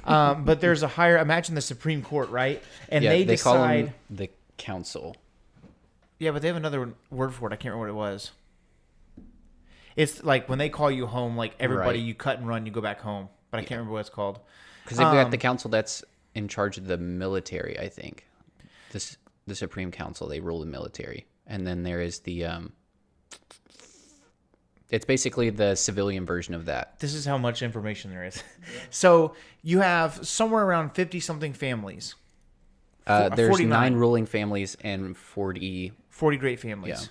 But there's a higher. Imagine the Supreme Court, right? And they decide. Call them the council. Yeah, but they have another word for it. I can't remember what it was. It's like when they call you home, like everybody, you cut and run, you go back home. But I can't remember what it's called. Because they've got the council that's in charge of the military, I think. The Supreme Council, they rule the military. And then there is the... It's basically the civilian version of that. This is how much information there is. So you have somewhere around 50-something families. There's 49. 9 ruling families and 40 great families. Yeah.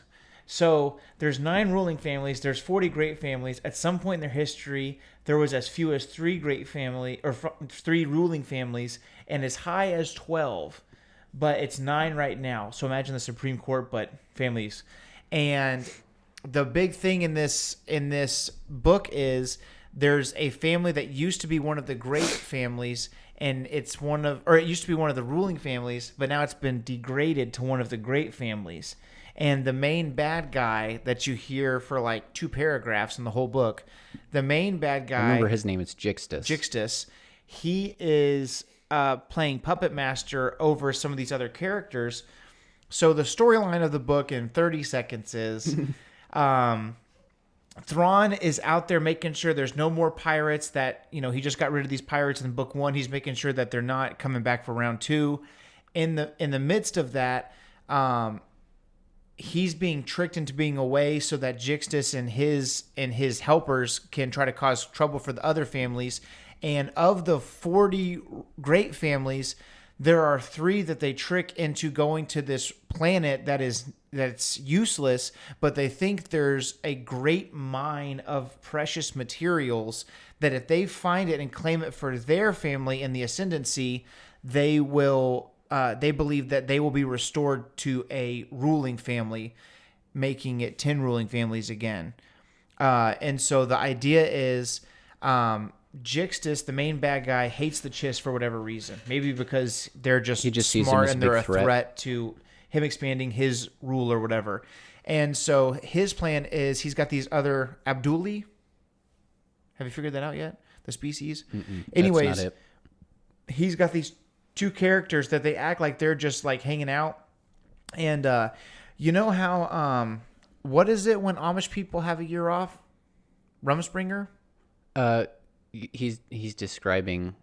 So there's 9 ruling families. There's 40 great families. At some point in their history, there was as few as 3 3 ruling families, and as high as 12. But it's 9 right now. So imagine the Supreme Court, but families. And the big thing in this book is there's a family that used to be one of the great families, and it used to be one of the ruling families, but now it's been degraded to one of the great families. And the main bad guy that you hear for like 2 paragraphs in the whole book, the main bad guy, I remember his name, it's Jixtus. Jixtus, he is playing puppet master over some of these other characters. So the storyline of the book in 30 seconds is Thrawn is out there making sure there's no more pirates, that, he just got rid of these pirates in book 1. He's making sure that they're not coming back for round 2. In the midst of that, he's being tricked into being away so that Jixtus and his helpers can try to cause trouble for the other families. And of the 40 great families, there are 3 that they trick into going to this planet that's useless, but they think there's a great mine of precious materials that if they find it and claim it for their family in the Ascendancy, they will. They believe that they will be restored to a ruling family, making it 10 ruling families again. And so the idea is Jixtus, the main bad guy, hates the Chiss for whatever reason. Maybe because they're just smart and they're a threat to him expanding his rule or whatever. And so his plan is he's got these other Abduli. Have you figured that out yet? The species? Mm-mm, Anyways, that's not it. he's got these two characters that they act like they're just like hanging out. And you know how what is it when Amish people have a year off? Rumspringer? He's describing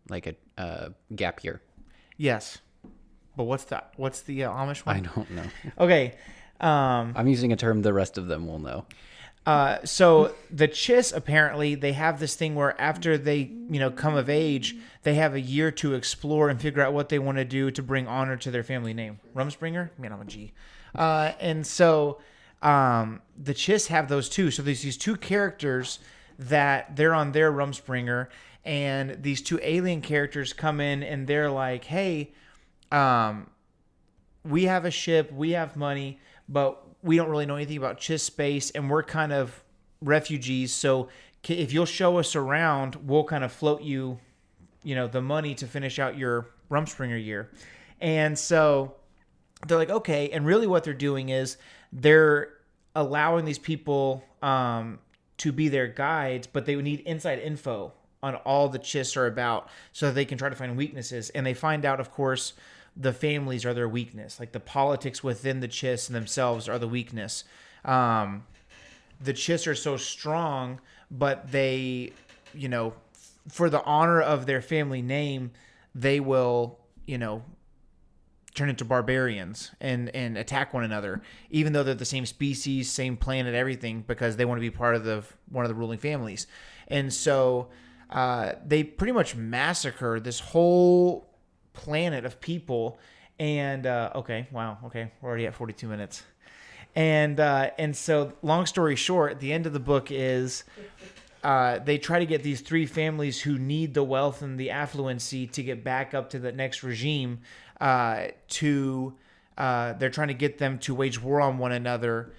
like a gap year. Yes. But what's the Amish one? I don't know. Okay. I'm using a term the rest of them will know. So the Chiss, apparently they have this thing where after they, come of age, they have a year to explore and figure out what they want to do to bring honor to their family name. Rumspringer? Man, I'm a G. And so the Chiss have those too. So there's these two characters that they're on their Rumspringer, and these two alien characters come in and they're like, hey, we have a ship, we have money, but we don't really know anything about Chiss space, and we're kind of refugees. So if you'll show us around, we'll kind of float you, the money to finish out your Rumspringer year. And so they're like, okay. And really what they're doing is they're allowing these people to be their guides, but they would need inside info on all the Chiss are about so that they can try to find weaknesses. And they find out, of course, the families are their weakness. Like the politics within the Chiss and themselves are the weakness. The Chiss are so strong, but they, for the honor of their family name, they will, turn into barbarians and attack one another, even though they're the same species, same planet, everything, because they want to be part of one of the ruling families. And so they pretty much massacre this whole planet of people. And we're already at 42 minutes. And so long story short, the end of the book is they try to get these three families who need the wealth and the affluency to get back up to the next regime. They're trying to get them to wage war on one another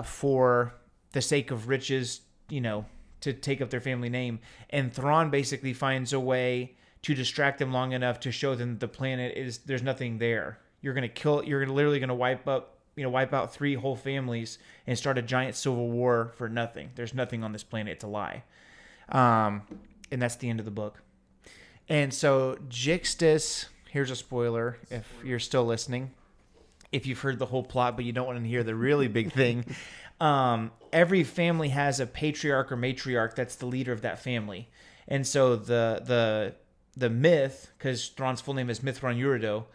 for the sake of riches, to take up their family name. And Thrawn basically finds a way to distract them long enough to show them that the planet there's nothing there. You're literally going to wipe out three whole families and start a giant civil war for nothing. There's nothing on this planet. It's a lie. And that's the end of the book. And so Jixtus, here's a spoiler if you're still listening. If you've heard the whole plot, but you don't want to hear the really big thing. Every family has a patriarch or matriarch that's the leader of that family. And so the myth, because Thrawn's full name is Mithron Urido,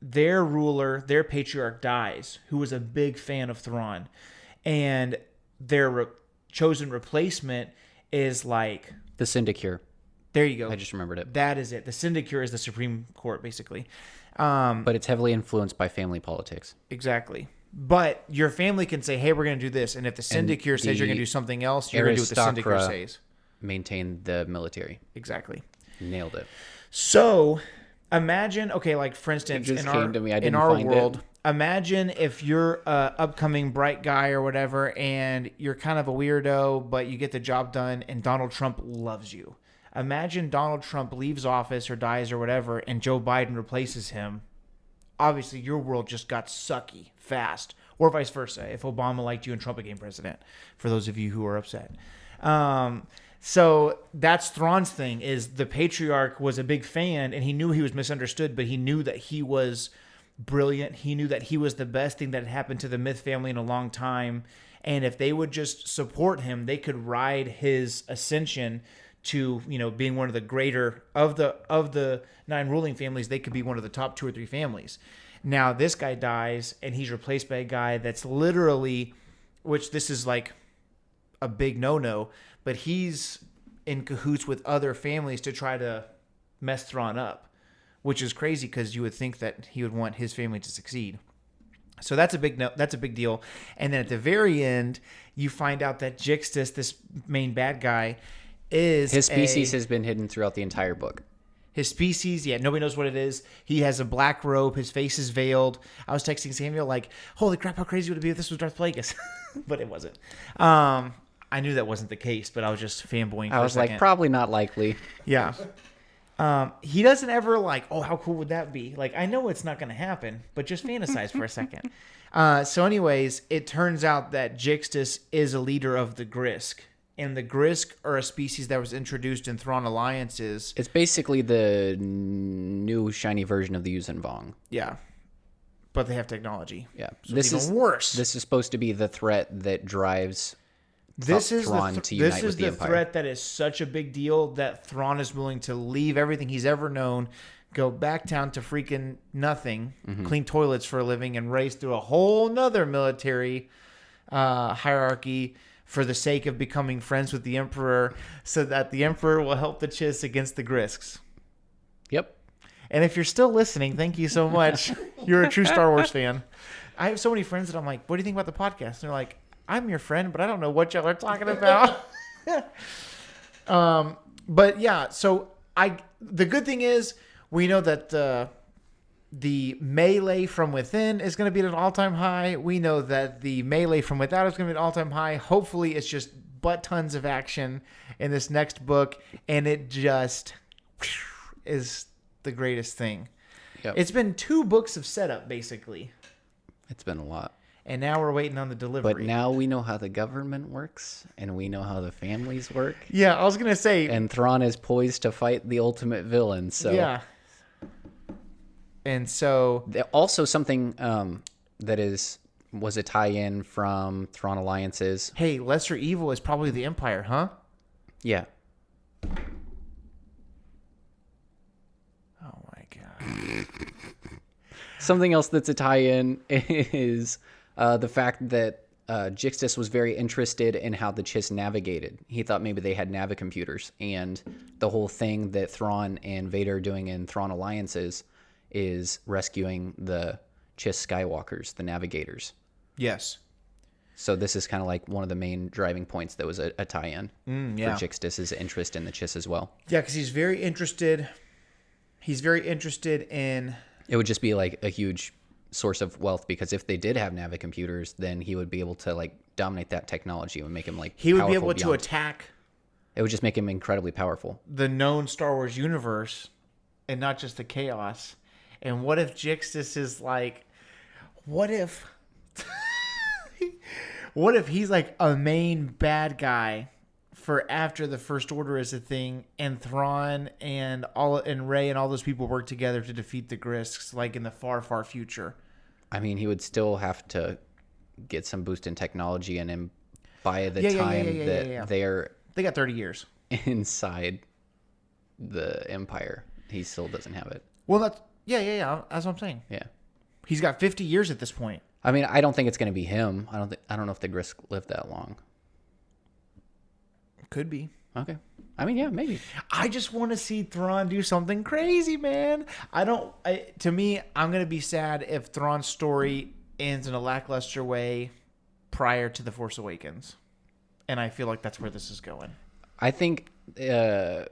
their ruler, their patriarch dies, who was a big fan of Thrawn. And their chosen replacement is like... The Syndicure. There you go. I just remembered it. That is it. The Syndicure is the Supreme Court, basically. But it's heavily influenced by family politics. Exactly. But your family can say, hey, we're going to do this. And if the Syndicure says you're going to do something else, you're going to do what the Syndicure says. Maintain the military. Exactly. Nailed it. So imagine, for instance, in our world, imagine if you're an upcoming bright guy or whatever, and you're kind of a weirdo, but you get the job done, and Donald Trump loves you. Imagine Donald Trump leaves office or dies or whatever, and Joe Biden replaces him. Obviously, your world just got sucky fast, or vice versa, if Obama liked you and Trump became president, for those of you who are upset. So that's Thrawn's thing, is the patriarch was a big fan, and he knew he was misunderstood, but he knew that he was brilliant. He knew that he was the best thing that had happened to the Myth family in a long time. And if they would just support him, they could ride his ascension to, being one of the greater of the 9 ruling families. They could be one of the top 2 or 3 families. Now this guy dies, and he's replaced by a guy that's literally, which this is like a big no-no, but he's in cahoots with other families to try to mess Thrawn up, which is crazy because you would think that he would want his family to succeed. So that's a big deal. And then at the very end, you find out that Jixtus, this main bad guy, is his species has been hidden throughout the entire book. His species, nobody knows what it is. He has a black robe. His face is veiled. I was texting Samuel like, holy crap, how crazy would it be if this was Darth Plagueis? But it wasn't. I knew that wasn't the case, but I was just fanboying for a second. I was like, probably not likely. Yeah. He doesn't ever like, oh, how cool would that be? Like, I know it's not going to happen, but just fantasize for a second. So anyways, it turns out that Jixtus is a leader of the Grisk. And the Grisk are a species that was introduced in Thrawn Alliances. It's basically the new shiny version of the Yuuzhan Vong. Yeah. But they have technology. Yeah. So this it's is even worse. This is supposed to be the threat that drives Thrawn to unite with the Empire. Threat that is such a big deal that Thrawn is willing to leave everything he's ever known, go back down to freaking nothing, clean toilets for a living, and race through a whole nother military hierarchy for the sake of becoming friends with the Emperor, so that the Emperor will help the Chiss against the Grisks. Yep. And if you're still listening, thank you so much. You're a true Star Wars fan. I have so many friends that I'm like, what do you think about the podcast? And they're like, I'm your friend, but I don't know what y'all are talking about. But yeah, so the good thing is we know that the melee from within is going to be at an all-time high. We know that the melee from without is going to be at an all-time high. Hopefully it's just butt tons of action in this next book, and it just is the greatest thing. Yep. It's been 2 books of setup, basically. It's been a lot. And now we're waiting on the delivery. But now we know how the government works, and we know how the families work. Yeah, I was going to say. And Thrawn is poised to fight the ultimate villain. So yeah. And so. Also something that was a tie-in from Thrawn Alliances. Hey, lesser evil is probably the Empire, huh? Yeah. Oh, my God. Something else that's a tie-in is the fact that Jixtus was very interested in how the Chiss navigated. He thought maybe they had navicomputers, and the whole thing that Thrawn and Vader are doing in Thrawn Alliances is rescuing the Chiss Skywalkers, the navigators. Yes. So this is kind of like one of the main driving points that was a tie-in yeah. for Jixtus's interest in the Chiss as well. Yeah, because he's very interested. He's very interested in. It would just be like a huge source of wealth, because if they did have navicomputers, then he would be able to like dominate that technology and make him like he would be powerful able to beyond. attack It would just make him incredibly powerful. the known Star Wars universe and not just the chaos. And what if Jixtus is like, what if he's like a main bad guy for after the First Order is a thing, and Thrawn and Rey and all those people work together to defeat the Grisks, like in the far, far future. I mean, he would still have to get some boost in technology, and then by the time that they got 30 years inside the Empire, he still doesn't have it. Well, that's what I'm saying. Yeah. He's got 50 years at this point. I mean, I don't think it's going to be him. I don't know if the Grisk lived that long. Could be. Okay. I mean, yeah, maybe. I just want to see Thrawn do something crazy, man. To me, I'm going to be sad if Thrawn's story ends in a lackluster way prior to The Force Awakens. And I feel like that's where this is going. I think the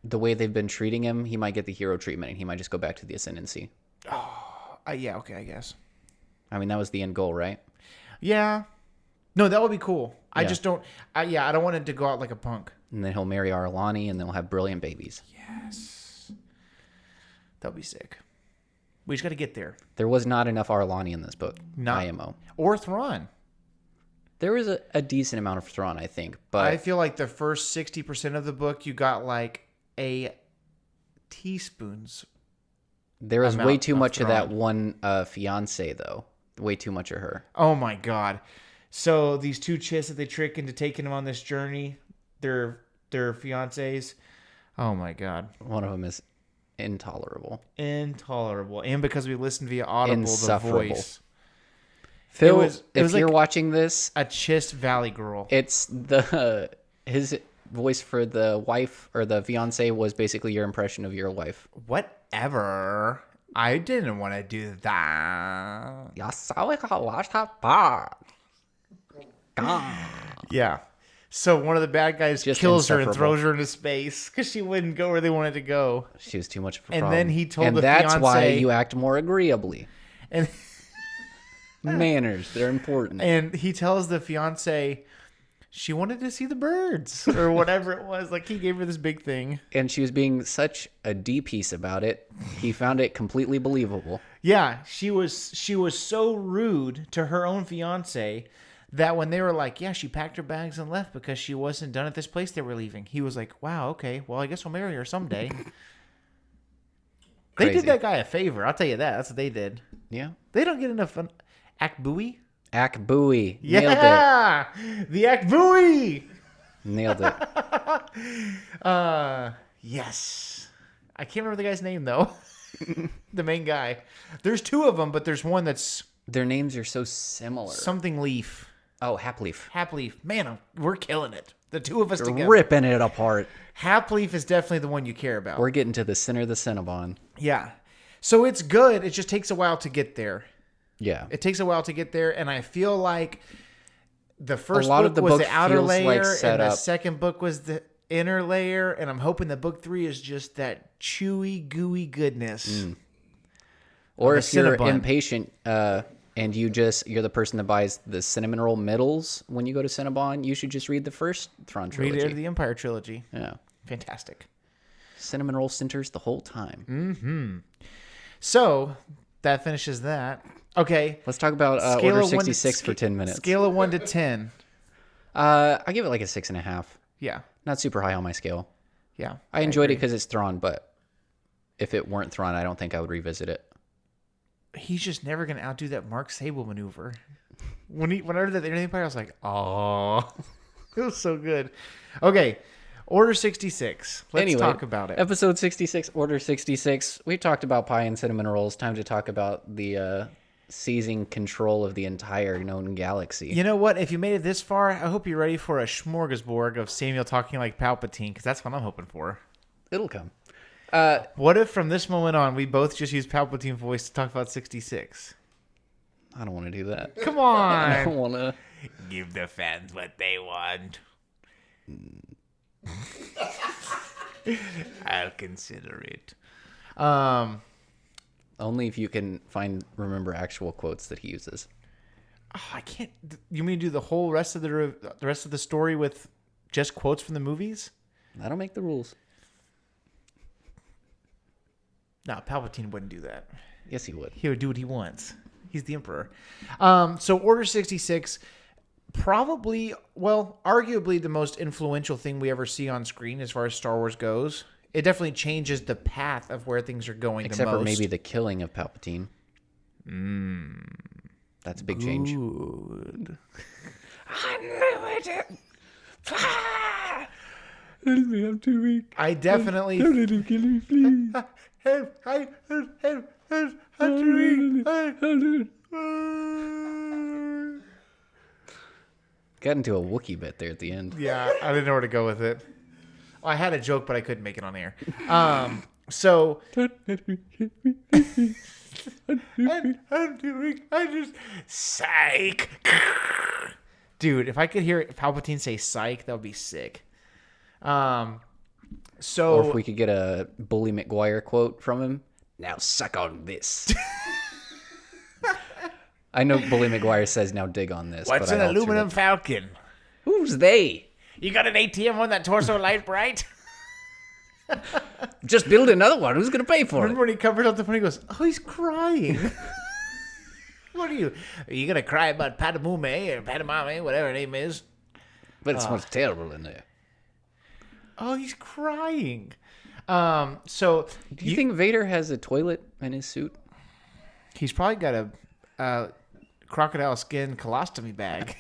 way they've been treating him, he might get the hero treatment, and he might just go back to the Ascendancy. Yeah, okay, I guess. I mean, that was the end goal, right? Yeah. No, that would be cool. I Yeah. just don't... I don't want it to go out like a punk. And then he'll marry Arlani, and they'll have brilliant babies. Yes. That would be sick. We just got to get there. There was not enough Arlani in this book. IMO. Or Thrawn. There was a decent amount of Thrawn, I think. But I feel like the first 60% of the book, you got like a teaspoon's. there was way too of much of that Thrawn. one fiance, though. Way too much of her. Oh my God. So these 2 Chiss that they trick into taking them on this journey, their fiancés. Oh my God. One of them is intolerable. Intolerable. And because we listened via Audible, Insufferable. the voice. Phil, was if you're like watching this, a Chiss Valley girl. it's his voice for the wife or the fiance was basically your impression of your wife. Whatever. I didn't want to do that. Yeah. So one of the bad guys Just kills her and insufferable. throws her into space because she wouldn't go where they wanted to go. She was too much of a And problem. then he told and the that's why fiancé- you act more agreeably. And Manners, they're important. and he tells the fiance, she wanted to see the birds or whatever it was. Like, he gave her this big thing. And she was being such a D-piece about it. He found it completely believable. Yeah, she was so rude to her own fiance that when they were like, yeah, she packed her bags and left because she wasn't done at this place they were leaving. He was like, wow, okay, well, I guess I'll marry her someday. They Crazy. did that guy a favor. I'll tell you that. That's what they did. Yeah. They don't get enough fun. Akbui? Akbui. Nailed it. Yeah! The Akbui! Nailed it. Yes. I can't remember the guy's name, though. The main guy. There's two of them, but there's one that's Their names are so similar. something Leaf. Oh, Hapleaf. Hapleaf. Man, we're killing it. The two of us together. Ripping it apart. Hapleaf is definitely the one you care about. We're getting to the center of the Cinnabon. Yeah. So it's good. It just takes a while to get there. Yeah. It takes a while to get there, and I feel like the first lot book of the was book the outer feels like layer, set and the up. second book was the inner layer, and I'm hoping that book 3 is just that chewy, gooey goodness. Or the if you're Cinnabon. impatient and you're the person that buys the cinnamon roll middles when you go to Cinnabon, you should just read the first Thrawn Read trilogy. Heir to the Empire trilogy. Yeah. Fantastic. Cinnamon roll centers the whole time. So that finishes that. Okay. Let's talk about Scale Order of 1 to 66 for 10 minutes. Scale of 1 to 10. I give it like a 6.5. Yeah. Not super high on my scale. Yeah. I enjoyed it because it's Thrawn, but if it weren't Thrawn, I don't think I would revisit it. He's just never going to outdo that Mark Sable maneuver. When I heard that Heir to the Empire, I was like, oh, it was so good. Okay. Order 66. Let's Anyway, talk about it. Episode 66, Order 66. We talked about pie and cinnamon rolls. Time to talk about the seizing control of the entire known galaxy. You know what? If you made it this far, I hope you're ready for a smorgasbord of Samuel talking like Palpatine, because that's what I'm hoping for. It'll come. What if from this moment on, we both just use Palpatine voice to talk about 66? I don't want to do that. Come I on. don't want to. Give the fans what they want. I'll consider it. Only if you can remember actual quotes that he uses. Oh, I can't. You mean do the whole rest of the story with just quotes from the movies? I don't make the rules. No, Palpatine wouldn't do that. Yes, he would. He would do what he wants. He's the Emperor. So Order 66, probably, well, arguably the most influential thing we ever see on screen as far as Star Wars goes. It definitely changes the path of where things are going Except the most. for maybe the killing of Palpatine. That's a big change. Good. I'm too weak. I definitely... Don't let him kill me, please. Got into a Wookiee bit there at the end. Yeah, I didn't know where to go with it. Well, I had a joke, but I couldn't make it on air. So... I'm doing... I just... Psych! Dude, if I could hear Palpatine say psych, that would be sick. So... Or if we could get a Bully McGuire quote from him. Now suck on this. I know Bully McGuire says now dig on this. What's but an I altered aluminum it. falcon? Who's they? You got an ATM on that torso light bright? Just build another one. Who's going to pay for Remember it? when he covered up the phone, he goes, oh, he's crying. What are you going to cry about Patamume or Patamame, whatever her name is? But it smells terrible in there. Oh, he's crying. So Do you think Vader has a toilet in his suit? he's probably got a crocodile skin colostomy bag.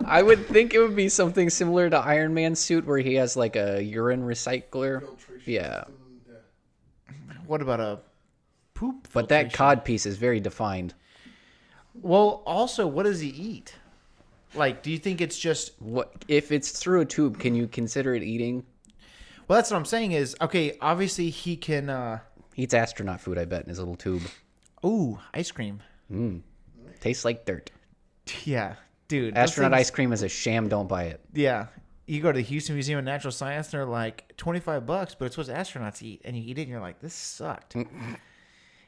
I would think it would be something similar to Iron Man's suit where he has like a urine recycler. Yeah. What about a poop? But that filtration? cod piece is very defined. Well, also, what does he eat? Like, do you think it's just... What if it's through a tube, can you consider it eating? Well, that's what I'm saying is, okay, obviously he can... He eats astronaut food, I bet, in his little tube. Ooh, ice cream. Tastes like dirt. Yeah, dude. Astronaut those things- ice cream is a sham, don't buy it. Yeah. You go to the Houston Museum of Natural Science, and they're like $25, but it's what astronauts eat. And you eat it, and you're like, this sucked.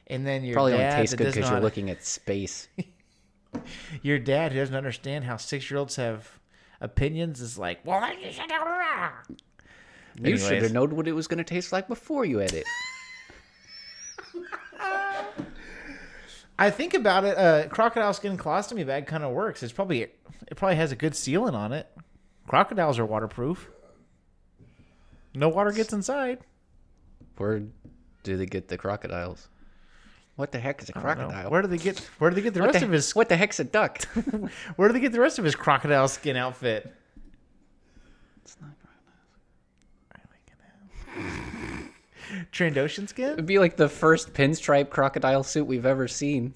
And then your Probably dad only tastes that good doesn't because know you're how looking at space. your dad who doesn't understand how 6-year-olds have opinions is like, well, you should You should have known what it was going to taste like before you ate it. I think about it. A crocodile skin colostomy bag kind of works. It probably has a good sealant on it. Crocodiles are waterproof. No water gets inside. Where do they get the crocodiles? What the heck is a crocodile? Where do they get the rest of his? What the heck's a duck? Where do they get the rest of his crocodile skin outfit? It's not Trandoshan skin? It'd be like the first pinstripe crocodile suit we've ever seen.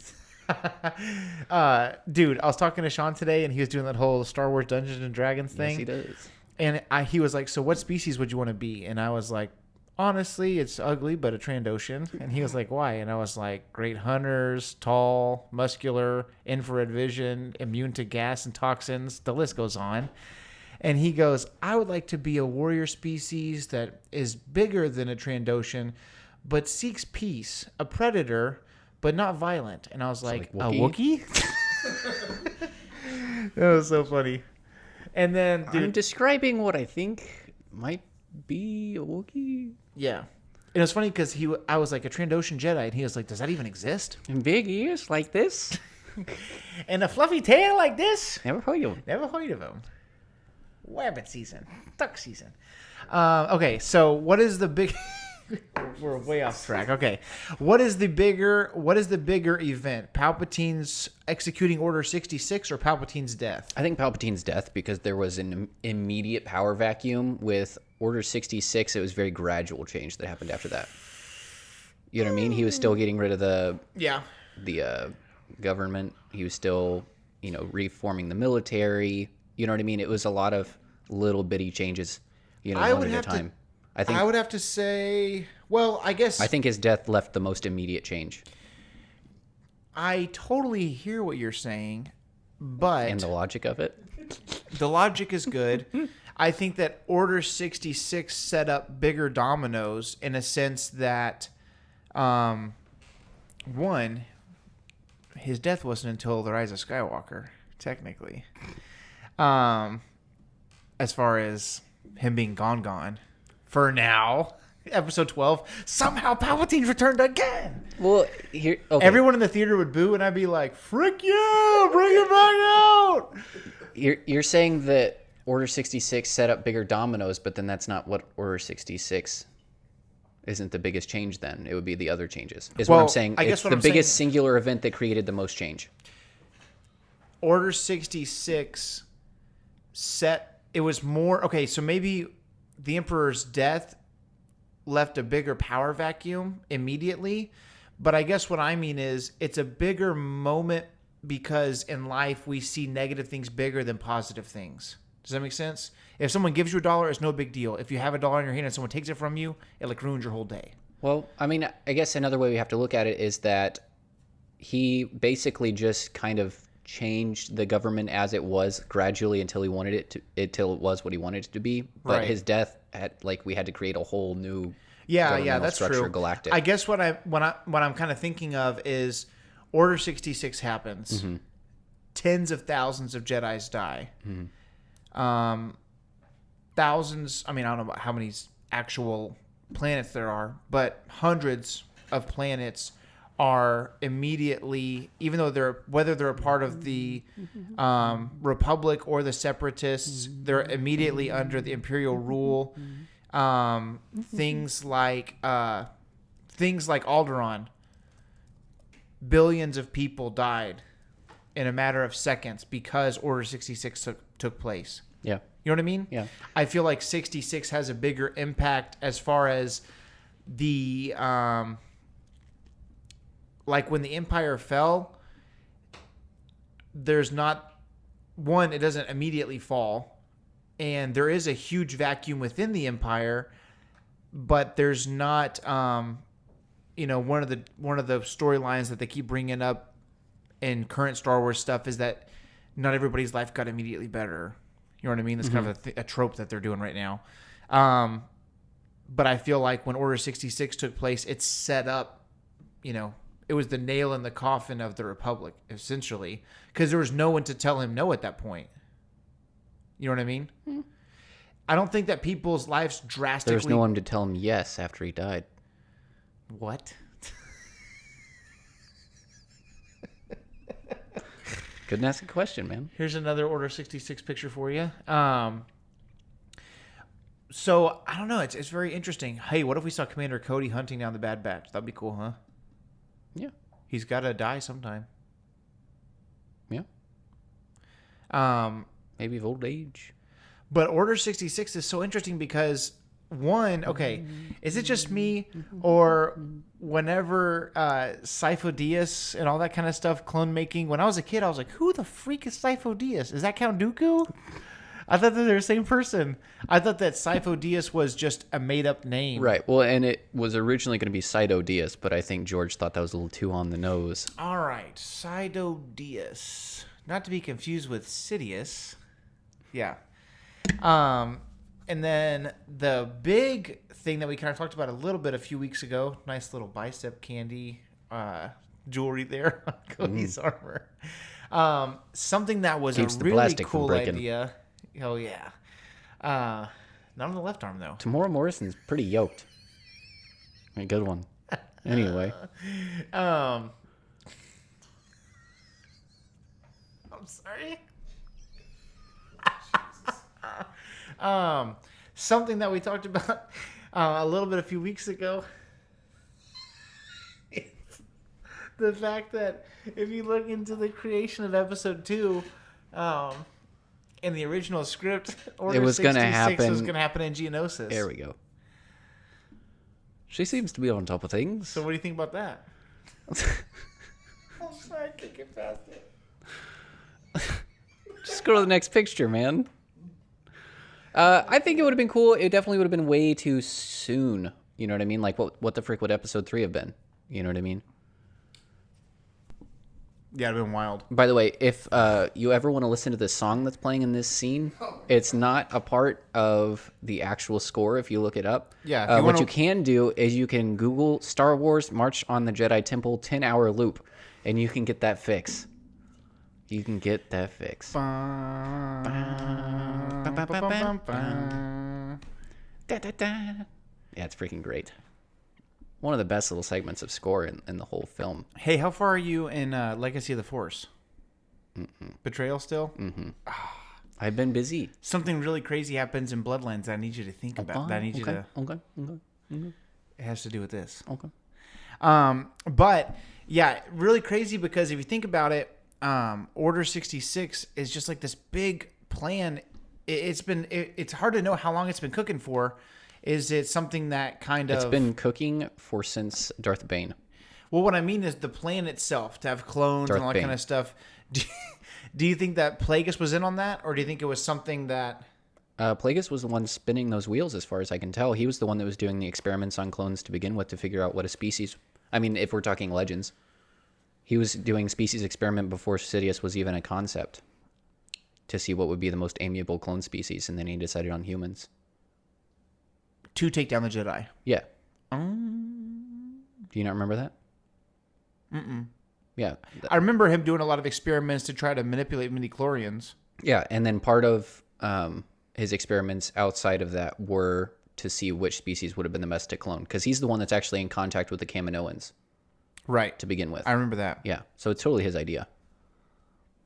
Dude, I was talking to Sean today, and he was doing that whole Star Wars Dungeons and Dragons thing. Yes, he does. And he was like, "So, what species would you want to be?" And I was like, "Honestly, it's ugly, but a Trandoshan." And he was like, "Why?" And I was like, "Great hunters, tall, muscular, infrared vision, immune to gas and toxins. The list goes on." And he goes, "I would like to be a warrior species that is bigger than a Trandoshan, but seeks peace, a predator, but not violent." And I was like, like "A Wookiee?" That was so funny. And then, dude, I'm describing what I think might be a Wookiee. yeah. And it was funny because I was like, a Trandoshan Jedi, and he was like, "Does that even exist?" And big ears like this. And a fluffy tail like this? Never heard of him. Never heard of him. Rabbit season. Duck season. Okay, so what is the big... We're way off track. Okay. What is the bigger event? Palpatine's executing Order 66 or Palpatine's death? I think Palpatine's death, because there was an immediate power vacuum. With Order 66, it was very gradual change that happened after that. You know what I mean? He was still getting rid of the government. He was still, reforming the military. You know what I mean? It was a lot of little bitty changes, one at a time. I would have to say, well, I guess... I think his death left the most immediate change. I totally hear what you're saying, but... And the logic of it? The logic is good. I think that Order 66 set up bigger dominoes in a sense that, one, his death wasn't until the Rise of Skywalker, technically. As far as him being gone. For now, Episode 12, somehow Palpatine's returned again. Well, here, okay. Everyone in the theater would boo, and I'd be like, "Frick yeah, bring it back out!" You're saying that Order 66 set up bigger dominoes, but then that's not what Order 66 isn't the biggest change. Then it would be the other changes. Is what I'm saying. It's the biggest singular event that created the most change. Order 66 it was more okay. So maybe the Emperor's death left a bigger power vacuum immediately, but I guess what I mean is it's a bigger moment because in life we see negative things bigger than positive things. Does that make sense? If someone gives you $1, it's no big deal. If you have $1 in your hand and someone takes it from you, it ruins your whole day. Well, I mean, I guess another way we have to look at it is that he basically just kind of changed the government as it was gradually until he wanted until it was what he wanted it to be. But his death we had to create a whole new that's structure, true. galactic. I guess what I'm kind of thinking of is Order 66 happens. Mm-hmm. Tens of thousands of Jedis die. Mm-hmm. Thousands. I mean, I don't know how many actual planets there are, but hundreds of planets are immediately, even though whether they're a part of the Republic or the Separatists, they're immediately under the Imperial rule. Things like Alderaan, billions of people died in a matter of seconds because Order 66 took place. Yeah. You know what I mean? Yeah. I feel like 66 has a bigger impact as far as the when the Empire fell, there's not one, it doesn't immediately fall, and there is a huge vacuum within the Empire, but there's not one of the storylines that they keep bringing up in current Star Wars stuff is that not everybody's life got immediately better. You know what I mean? That's kind of a trope that they're doing right now. But I feel like when Order 66 took place, it set up, it was the nail in the coffin of the Republic, essentially, because there was no one to tell him no at that point. You know what I mean? I don't think that people's lives drastically... There's no one to tell him yes after he died. What? Couldn't ask a question, man. Here's another Order 66 picture for you. So, I don't know. It's very interesting. Hey, what if we saw Commander Cody hunting down the Bad Batch? That'd be cool, huh? Yeah. He's got to die sometime. Yeah. Maybe of old age. But Order 66 is so interesting because, one, okay, is it just me, or whenever Sifo Dyas and all that kind of stuff, clone making, when I was a kid, I was like, who the freak is Sifo Dyas? Is that Count Dooku? I thought that they're the same person. I thought that Sifo Dyas was just a made-up name. Right. Well, and it was originally going to be Sido Dyas, but I think George thought that was a little too on the nose. All right, Sido Dyas. Not to be confused with Sidious. Yeah. And then the big thing that we kind of talked about a little bit a few weeks ago, nice little bicep candy jewelry there on Cody's armor. Something that was Keeps a the really plastic from cool breaking. idea. Oh, yeah. Not on the left arm, though. Tamora Morrison's pretty yoked. A good one. Anyway. I'm sorry. Something that we talked about a little bit a few weeks ago. The fact that if you look into the creation of episode 2, in the original script, Order was gonna 66 happen- was going to happen in Geonosis. There we go. She seems to be on top of things. So what do you think about that? I'm sorry, I can't get past it. Just go to the next picture, man. I think it would have been cool. It definitely would have been way too soon. You know what I mean? Like, what the frick would episode 3 have been? You know what I mean? Yeah, it'd been wild. By the way, if you ever want to listen to the song that's playing in this scene, it's not a part of the actual score if you look it up. Yeah, if you what wanna- you can do is you can Google Star Wars March on the Jedi Temple 10-hour loop, and you can get that fix. You can get that fix. Yeah, it's freaking great. One of the best little segments of score in the whole film. Hey, how far are you in Legacy of the Force? Betrayal still? I've been busy. Something really crazy happens in Bloodlines that I need you to think about. That I need you to... Okay. It has to do with this. Okay. But, yeah, really crazy because if you think about it, Order 66 is just like this big plan. It's hard to know how long it's been cooking for. Is it something that kind of... It's been cooking since Darth Bane. Well, what I mean is the plan itself, to have clones Darth and all that Bane. kind of stuff. Do you think that Plagueis was in on that? Or do you think it was something that... Plagueis was the one spinning those wheels, as far as I can tell. He was the one that was doing the experiments on clones to begin with to figure out what a species... I mean, if we're talking Legends. He was doing species experiment before Sidious was even a concept to see what would be the most amiable clone species, and then he decided on humans. To take down the Jedi. Yeah. Do you not remember that? Yeah. I remember him doing a lot of experiments to try to manipulate midichlorians. Yeah, and then part of his experiments outside of that were to see which species would have been the best to clone, because he's the one that's actually in contact with the Kaminoans Right. to begin with. I remember that. Yeah, so it's totally his idea.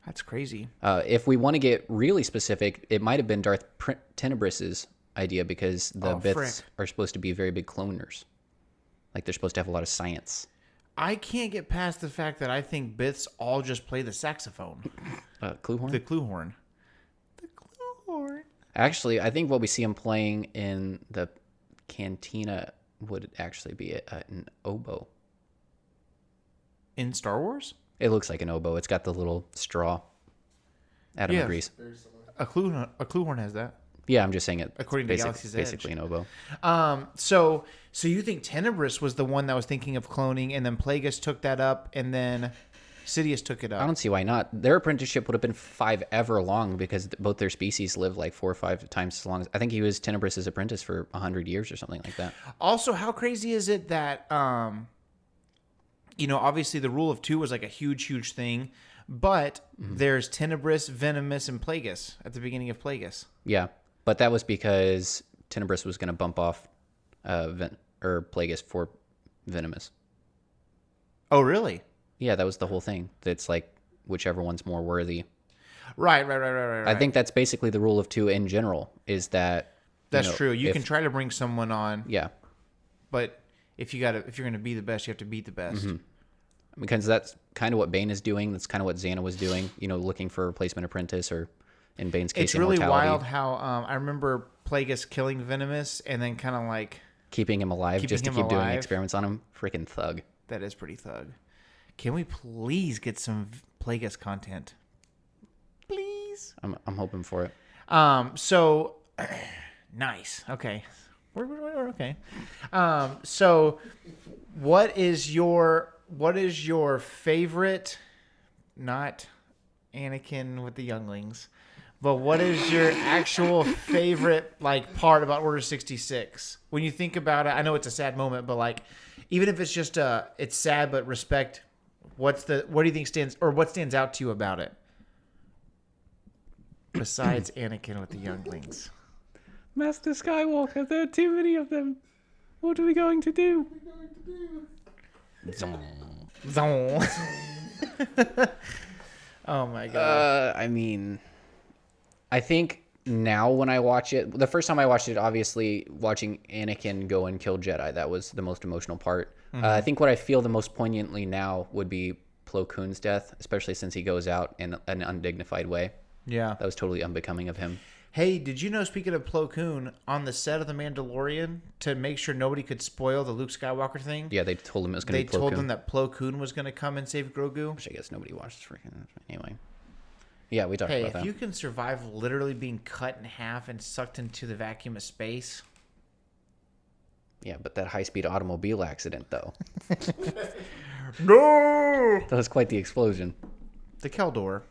That's crazy. If we want to get really specific, it might have been Darth Tenebris's idea, because the Biths frick. are supposed to be very big cloners. Like, they're supposed to have a lot of science. I can't get past the fact that I think Biths all just play the saxophone. Cluehorn? The clue horn. The clue horn. Actually, I think what we see him playing in the cantina would actually be an oboe. In Star Wars? It looks like an oboe. It's got the little straw. Adam Yeah. agrees. A clue horn has that. Yeah, I'm just saying it. According to Galaxy's Edge. basically an oboe. So you think Tenebris was the one that was thinking of cloning, and then Plagueis took that up, and then Sidious took it I up. don't see why not. Their apprenticeship would have been 5 ever long, because both their species live like 4 or 5 times as long as... I think he was Tenebris's apprentice for 100 years or something like that. Also, how crazy is it that obviously the rule of 2 was like a huge thing, but there's Tenebris, Venomous, and Plagueis at the beginning of Plagueis. Yeah, but that was because Tenebris was going to bump off Plagueis for Venomous. Oh, really? Yeah, that was the whole thing. It's like whichever one's more worthy. Right. I think that's basically the rule of 2 in general, is that... That's true. You can try to bring someone on. Yeah. But if you're going to be the best, you have to beat the best. Because that's kind of what Bane is doing. That's kind of what Xana was doing, looking for a replacement apprentice, or in Bane's case, it's really immortality. wild how I remember Plagueis killing Venomous and then kind of like... keeping him alive just to keep doing experiments on him. Freaking thug. That is pretty thug. Can we please get some Plagueis content? Please. I'm hoping for it. So nice. Okay. We're okay. So what is your favorite, not Anakin with the younglings, but what is your actual favorite part about Order 66? When you think about it, I know it's a sad moment, but even if it's just it's sad but respect, what do you think stands out to you about it? Besides Anakin with the younglings. Master Skywalker, there are too many of them. What are we going to do? Zong. Oh my god. I think now when I watch it, the first time I watched it, obviously watching Anakin go and kill Jedi, that was the most emotional part. I think what I feel the most poignantly now would be Plo Koon's death, especially since he goes out in an undignified way. Yeah. That was totally unbecoming of him. Hey, did you know, speaking of Plo Koon, on the set of The Mandalorian, to make sure nobody could spoil the Luke Skywalker thing? Yeah, they told him it was going to be Plo Koon. They told them that Plo Koon was going to come and save Grogu. Which I guess nobody watched freaking... Anyway. Yeah, we talked about that. Hey, if you can survive literally being cut in half and sucked into the vacuum of space... Yeah, but that high-speed automobile accident, though. No! That was quite the explosion. The Keldor.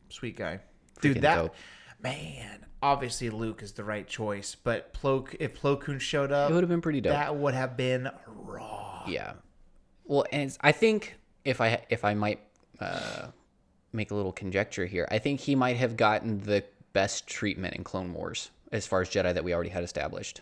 Sweet guy. Freaking Dude, that... dope. Man... Obviously, Luke is the right choice, but if Plo Koon showed up, it would have been pretty dope. That would have been raw. Yeah. Well, and I think if I might make a little conjecture here, I think he might have gotten the best treatment in Clone Wars as far as Jedi that we already had established.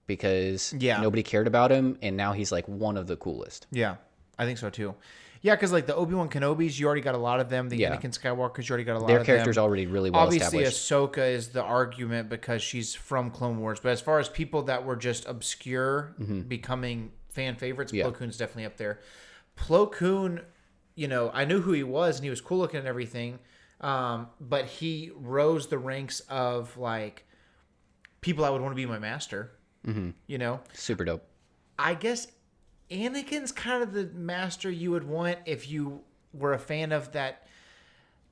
Because nobody cared about him, and now he's one of the coolest. Yeah, I think so too. Yeah, because the Obi-Wan Kenobis, you already got a lot of them. The Anakin Skywalkers, you already got a lot of them. Their character's already really well Obviously, established. Ahsoka is the argument because she's from Clone Wars. But as far as people that were just obscure becoming fan favorites, Plo Koon's definitely up there. Plo Koon, I knew who he was, and he was cool looking and everything. But he rose the ranks of, people I would want to be my master. Super dope. I guess... Anakin's kind of the master you would want if you were a fan of that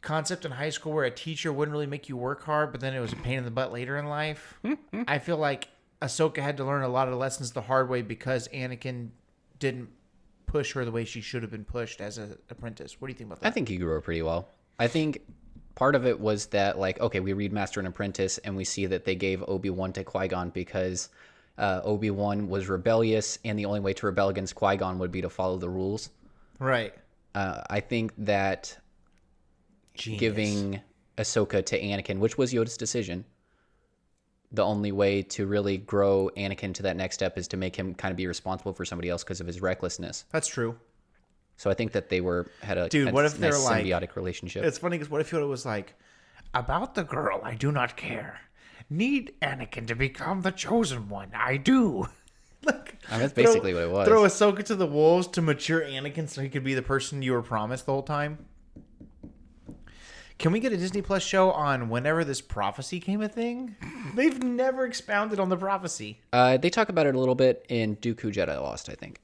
concept in high school where a teacher wouldn't really make you work hard, but then it was a pain in the butt later in life. I feel like Ahsoka had to learn a lot of lessons the hard way because Anakin didn't push her the way she should have been pushed as an apprentice. What do you think about that? I think he grew up pretty well. I think part of it was that, okay, we read Master and Apprentice, and we see that they gave Obi-Wan to Qui-Gon because... Obi-Wan was rebellious, and the only way to rebel against Qui-Gon would be to follow the rules. Right. I think that giving Ahsoka to Anakin, which was Yoda's decision, the only way to really grow Anakin to that next step is to make him kind of be responsible for somebody else because of his recklessness. That's true. So I think that they had a what if they're nice symbiotic relationship. It's funny because what if Yoda was like, about the girl, I do not care. Need Anakin to become the chosen one. I do. That's basically what it was. Throw Ahsoka to the wolves to mature Anakin so he could be the person you were promised the whole time. Can we get a Disney Plus show on whenever this prophecy came a thing? They've never expounded on the prophecy. They talk about it a little bit in Dooku Jedi Lost, I think.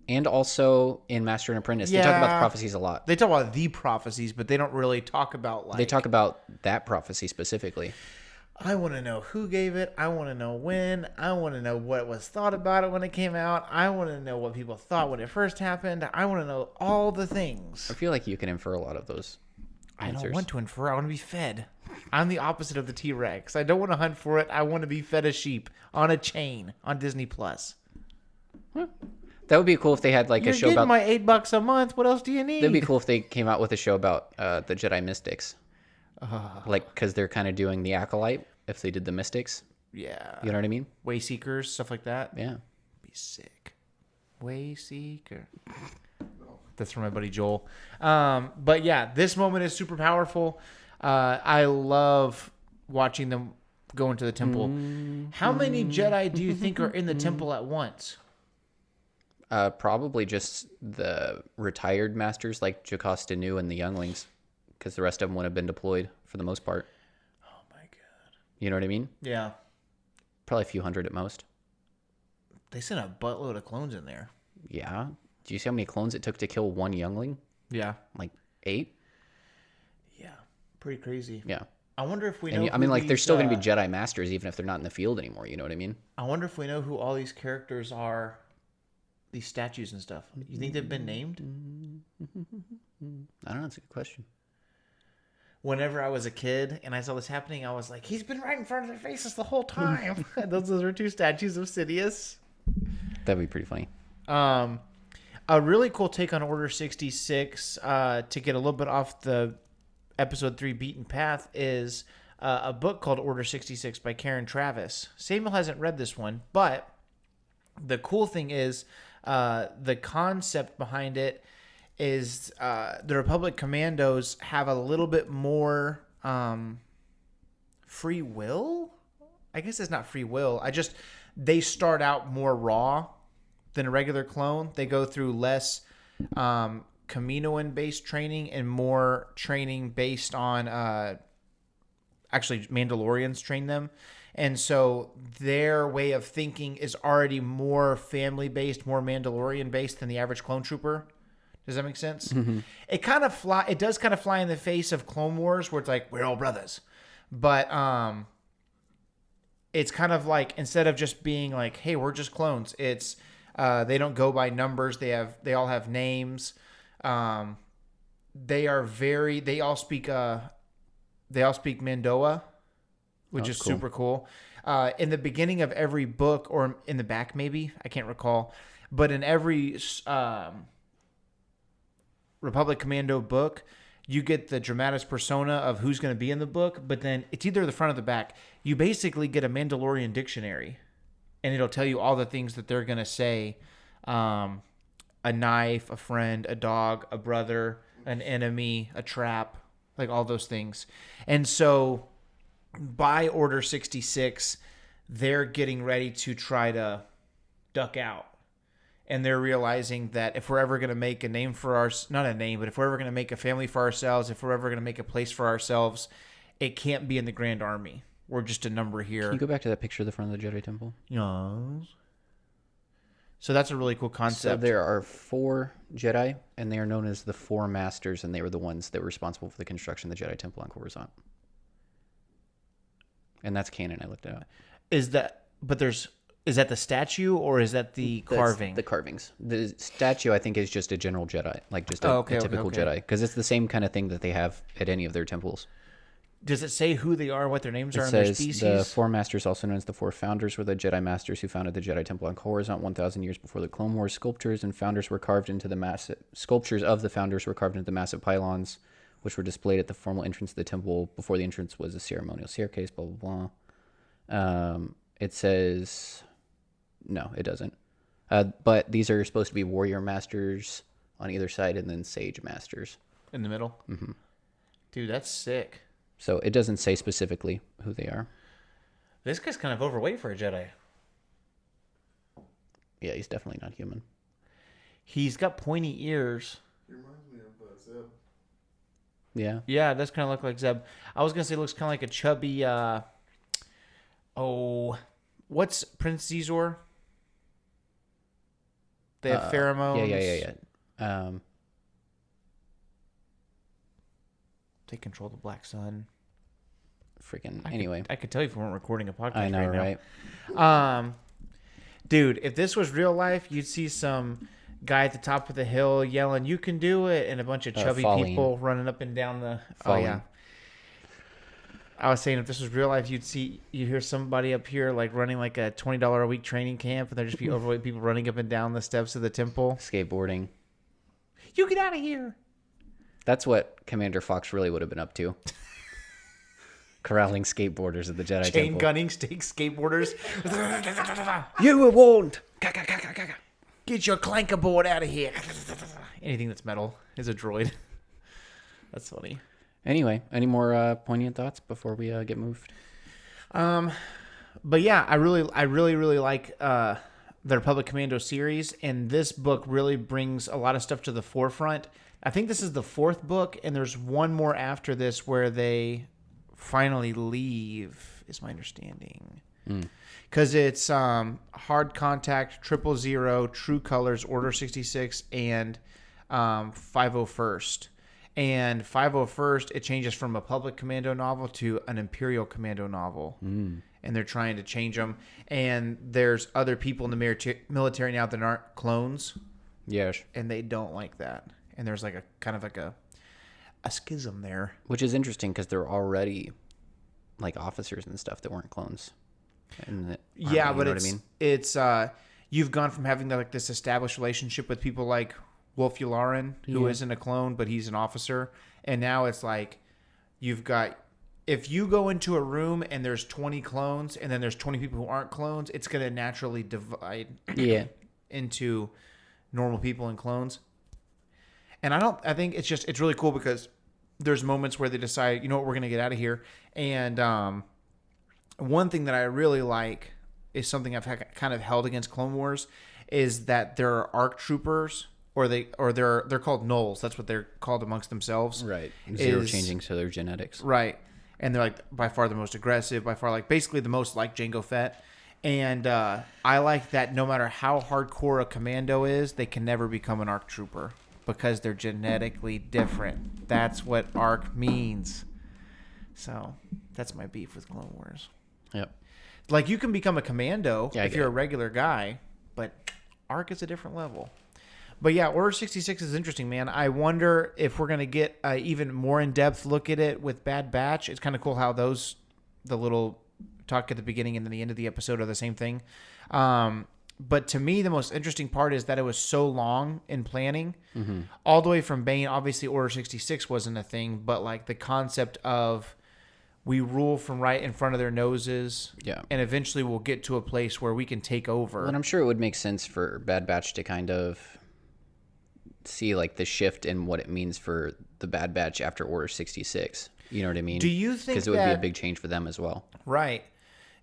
And also in Master and Apprentice. They talk about the prophecies a lot. They talk about the prophecies, but they don't really talk about They talk about that prophecy specifically. I want to know who gave it. I want to know when. I want to know what was thought about it when it came out. I want to know what people thought when it first happened. I want to know all the things. I feel like you can infer a lot of those answers. I don't want to infer. I want to be fed. I'm the opposite of the T-Rex. I don't want to hunt for it. I want to be fed a sheep on a chain on Disney Plus. That would be cool if they had like You're a show getting about. my $8 a month. What else do you need? That'd be cool if they came out with a show about the Jedi Mystics. Like, because they're kind of doing the Acolyte. If they did the Mystics, Yeah. you know what I mean? Wayseekers, stuff like that. Yeah. Be sick. Wayseeker. That's from my buddy Joel. But yeah, this moment is super powerful. I love watching them go into the temple. How many Jedi do you think are in the temple at once? Probably just the retired masters like Jocasta Nu and the younglings, because the rest of them would have been deployed for the most part. Oh my god. You know what I mean? Yeah. Probably a few hundred at most. They sent a buttload of clones in there. Yeah. Do you see how many clones it took to kill one youngling? Yeah. Like 8? Yeah. Pretty crazy. Yeah. I wonder if we know. And I mean, like, they're still going to be Jedi Masters even if they're not in the field anymore. You know what I mean? I wonder if we know who all these characters are, these statues and stuff. You think they've been named? I don't know. It's a good question. Whenever I was a kid and I saw this happening, I was like, he's been right in front of their faces the whole time. those are 2 statues of Sidious. That'd be pretty funny. A really cool take on Order 66, to get a little bit off the Episode 3 beaten path, is a book called Order 66 by Karen Travis. Samuel hasn't read this one, but the cool thing is the concept behind it is the Republic Commandos have a little bit more free will. I guess it's not free will. They start out more raw than a regular clone. They go through less Kaminoan-based training and more training based on actually Mandalorians train them. And so their way of thinking is already more family-based, more Mandalorian-based than the average clone trooper. Does that make sense? Mm-hmm. It does kind of fly in the face of Clone Wars, where it's like, we're all brothers. But it's kind of like, instead of just being like, hey, we're just clones, it's they don't go by numbers. They all have names. They all speak Mandoa, which is cool. Super cool. In the beginning of every book, or in the back maybe, I can't recall, but in every Republic Commando book, you get the dramatis persona of who's going to be in the book, but then it's either the front or the back. You basically get a Mandalorian dictionary, and it'll tell you all the things that they're going to say. A knife, a friend, a dog, a brother, an enemy, a trap, like all those things. And so by Order 66, they're getting ready to try to duck out. And they're realizing that if we're ever going to make a name for not a name, but if we're ever going to make a family for ourselves, if we're ever going to make a place for ourselves, it can't be in the Grand Army. We're just a number here. Can you go back to that picture of the front of the Jedi Temple? Yes. So that's a really cool concept. So there are 4 Jedi, and they are known as the 4 Masters, and they were the ones that were responsible for the construction of the Jedi Temple on Coruscant. And that's canon. I looked it up. Is that the statue, or is that the carving? The carvings. The statue, I think, is just a general Jedi, like just a typical Jedi, because it's the same kind of thing that they have at any of their temples. Does it say who they are, what their names are, and their their species? The 4 Masters, also known as the 4 Founders, were the Jedi Masters who founded the Jedi Temple on Coruscant 1,000 years before the Clone Wars. Sculptures of the Founders were carved into the massive pylons, which were displayed at the formal entrance of the temple. Before the entrance was a ceremonial staircase, blah, blah, blah. It says... No, it doesn't. But these are supposed to be warrior masters on either side, and then sage masters in the middle. Mm-hmm. Dude, that's sick. So it doesn't say specifically who they are. This guy's kind of overweight for a Jedi. Yeah, he's definitely not human. He's got pointy ears. He reminds me of Zeb. Yeah. Yeah, it does kind of look like Zeb. I was going to say it looks kind of like a chubby... what's Prince Zizor? They have pheromones. Yeah. They control the Black Sun. Anyway. I could tell you if we weren't recording a podcast I know, right now. Dude, if this was real life, you'd see some guy at the top of the hill yelling, "You can do it," and a bunch of chubby people running up and down the... Falling. Oh, I was saying if this was real life, you'd hear somebody up here like running like a $20 a week training camp, and there'd just be overweight people running up and down the steps of the temple. Skateboarding. You get out of here. That's what Commander Fox really would have been up to. Corralling skateboarders at the Jedi Chain Temple. gunning skateboarders. You were warned. Get your clanker board out of here. Anything that's metal is a droid. That's funny. Anyway, any more poignant thoughts before we get moved? But yeah, I really like the Republic Commando series, and this book really brings a lot of stuff to the forefront. I think this is the 4th book, and there's one more after this where they finally leave, is my understanding. Because it's Hard Contact, 000, True Colors, Order 66, and 501st. And 501st, it changes from a Public Commando novel to an Imperial Commando novel. And they're trying to change them. And there's other people in the military now that aren't clones. Yes. And they don't like that. And there's like a kind of like a schism there. Which is interesting because there are already like officers and stuff that weren't clones. Yeah, but what I mean? it's you've gone from having like this established relationship with people like Wolf Yularen, who isn't a clone, but he's an officer. And now it's like you've got, if you go into a room and there's 20 clones and then there's 20 people who aren't clones, it's going to naturally divide into normal people and clones. And I think it's really cool because there's moments where they decide, you know what, we're going to get out of here. And one thing that I really like is something I've kind of held against Clone Wars is that there are ARC troopers, or they're called Gnolls. That's what they're called amongst themselves. Right. Zero changing to their genetics. Right. And they're like by far the most aggressive, by far like basically the most like Jango Fett. And I like that no matter how hardcore a commando is, they can never become an ARC trooper because they're genetically different. That's what ARC means. So that's my beef with Clone Wars. Yep. Like you can become a commando if you're a it. regular guy, but ARC is a different level. But yeah, Order 66 is interesting, man. I wonder if we're going to get an even more in-depth look at it with Bad Batch. It's kind of cool how the little talk at the beginning and then the end of the episode are the same thing. But to me, the most interesting part is that it was so long in planning. Mm-hmm. All the way from Bane, obviously Order 66 wasn't a thing, but like the concept of we rule from right in front of their noses. Yeah. And eventually we'll get to a place where we can take over. And I'm sure it would make sense for Bad Batch to kind of see like the shift in what it means for the Bad Batch after Order 66. You know what I mean? Do you think because it would be a big change for them as well. Right.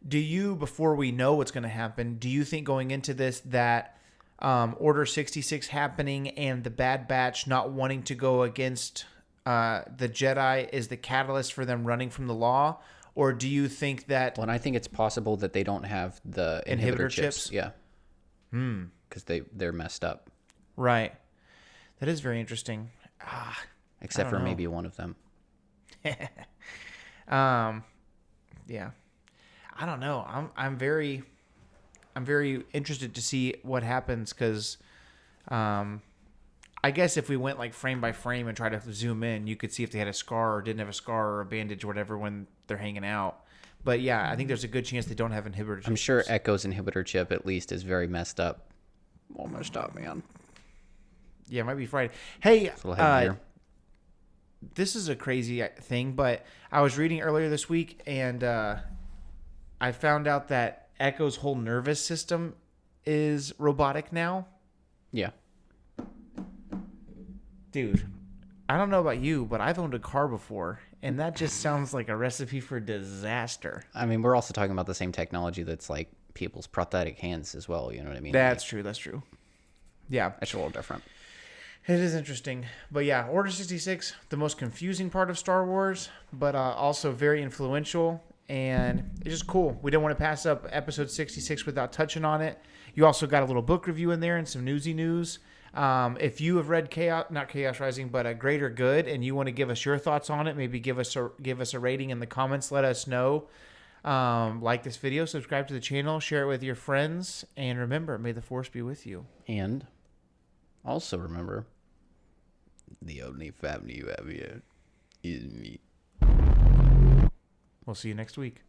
Do you, before we know what's going to happen, do you think going into this that Order 66 happening and the Bad Batch not wanting to go against the Jedi is the catalyst for them running from the law? Or do you think that... Well, and I think it's possible that they don't have the inhibitor chips. Yeah. Because they're messed up. Right. That is very interesting. Except for maybe one of them. Yeah. I don't know. I'm very interested to see what happens because I guess if we went like frame by frame and tried to zoom in, you could see if they had a scar or didn't have a scar or a bandage or whatever when they're hanging out. But yeah, I think there's a good chance they don't have inhibitor chips. I'm sure Echo's inhibitor chip at least is very messed up. All messed up, man. Yeah, it might be Friday. Hey, Here. This is a crazy thing, but I was reading earlier this week and I found out that Echo's whole nervous system is robotic now. Yeah. Dude, I don't know about you, but I've owned a car before, and that just sounds like a recipe for disaster. I mean, we're also talking about the same technology that's like people's prosthetic hands as well. You know what I mean? That's true. That's true. Yeah. It's a little different. It is interesting. But yeah, Order 66, the most confusing part of Star Wars, but also very influential. And it's just cool. We don't want to pass up episode 66 without touching on it. You also got a little book review in there and some newsy news. If you have read not Chaos Rising, but A Greater Good, and you want to give us your thoughts on it, maybe give us a rating in the comments. Let us know. Like this video, subscribe to the channel, share it with your friends, and remember, may the Force be with you. And also remember, the only family you have here is me. We'll see you next week.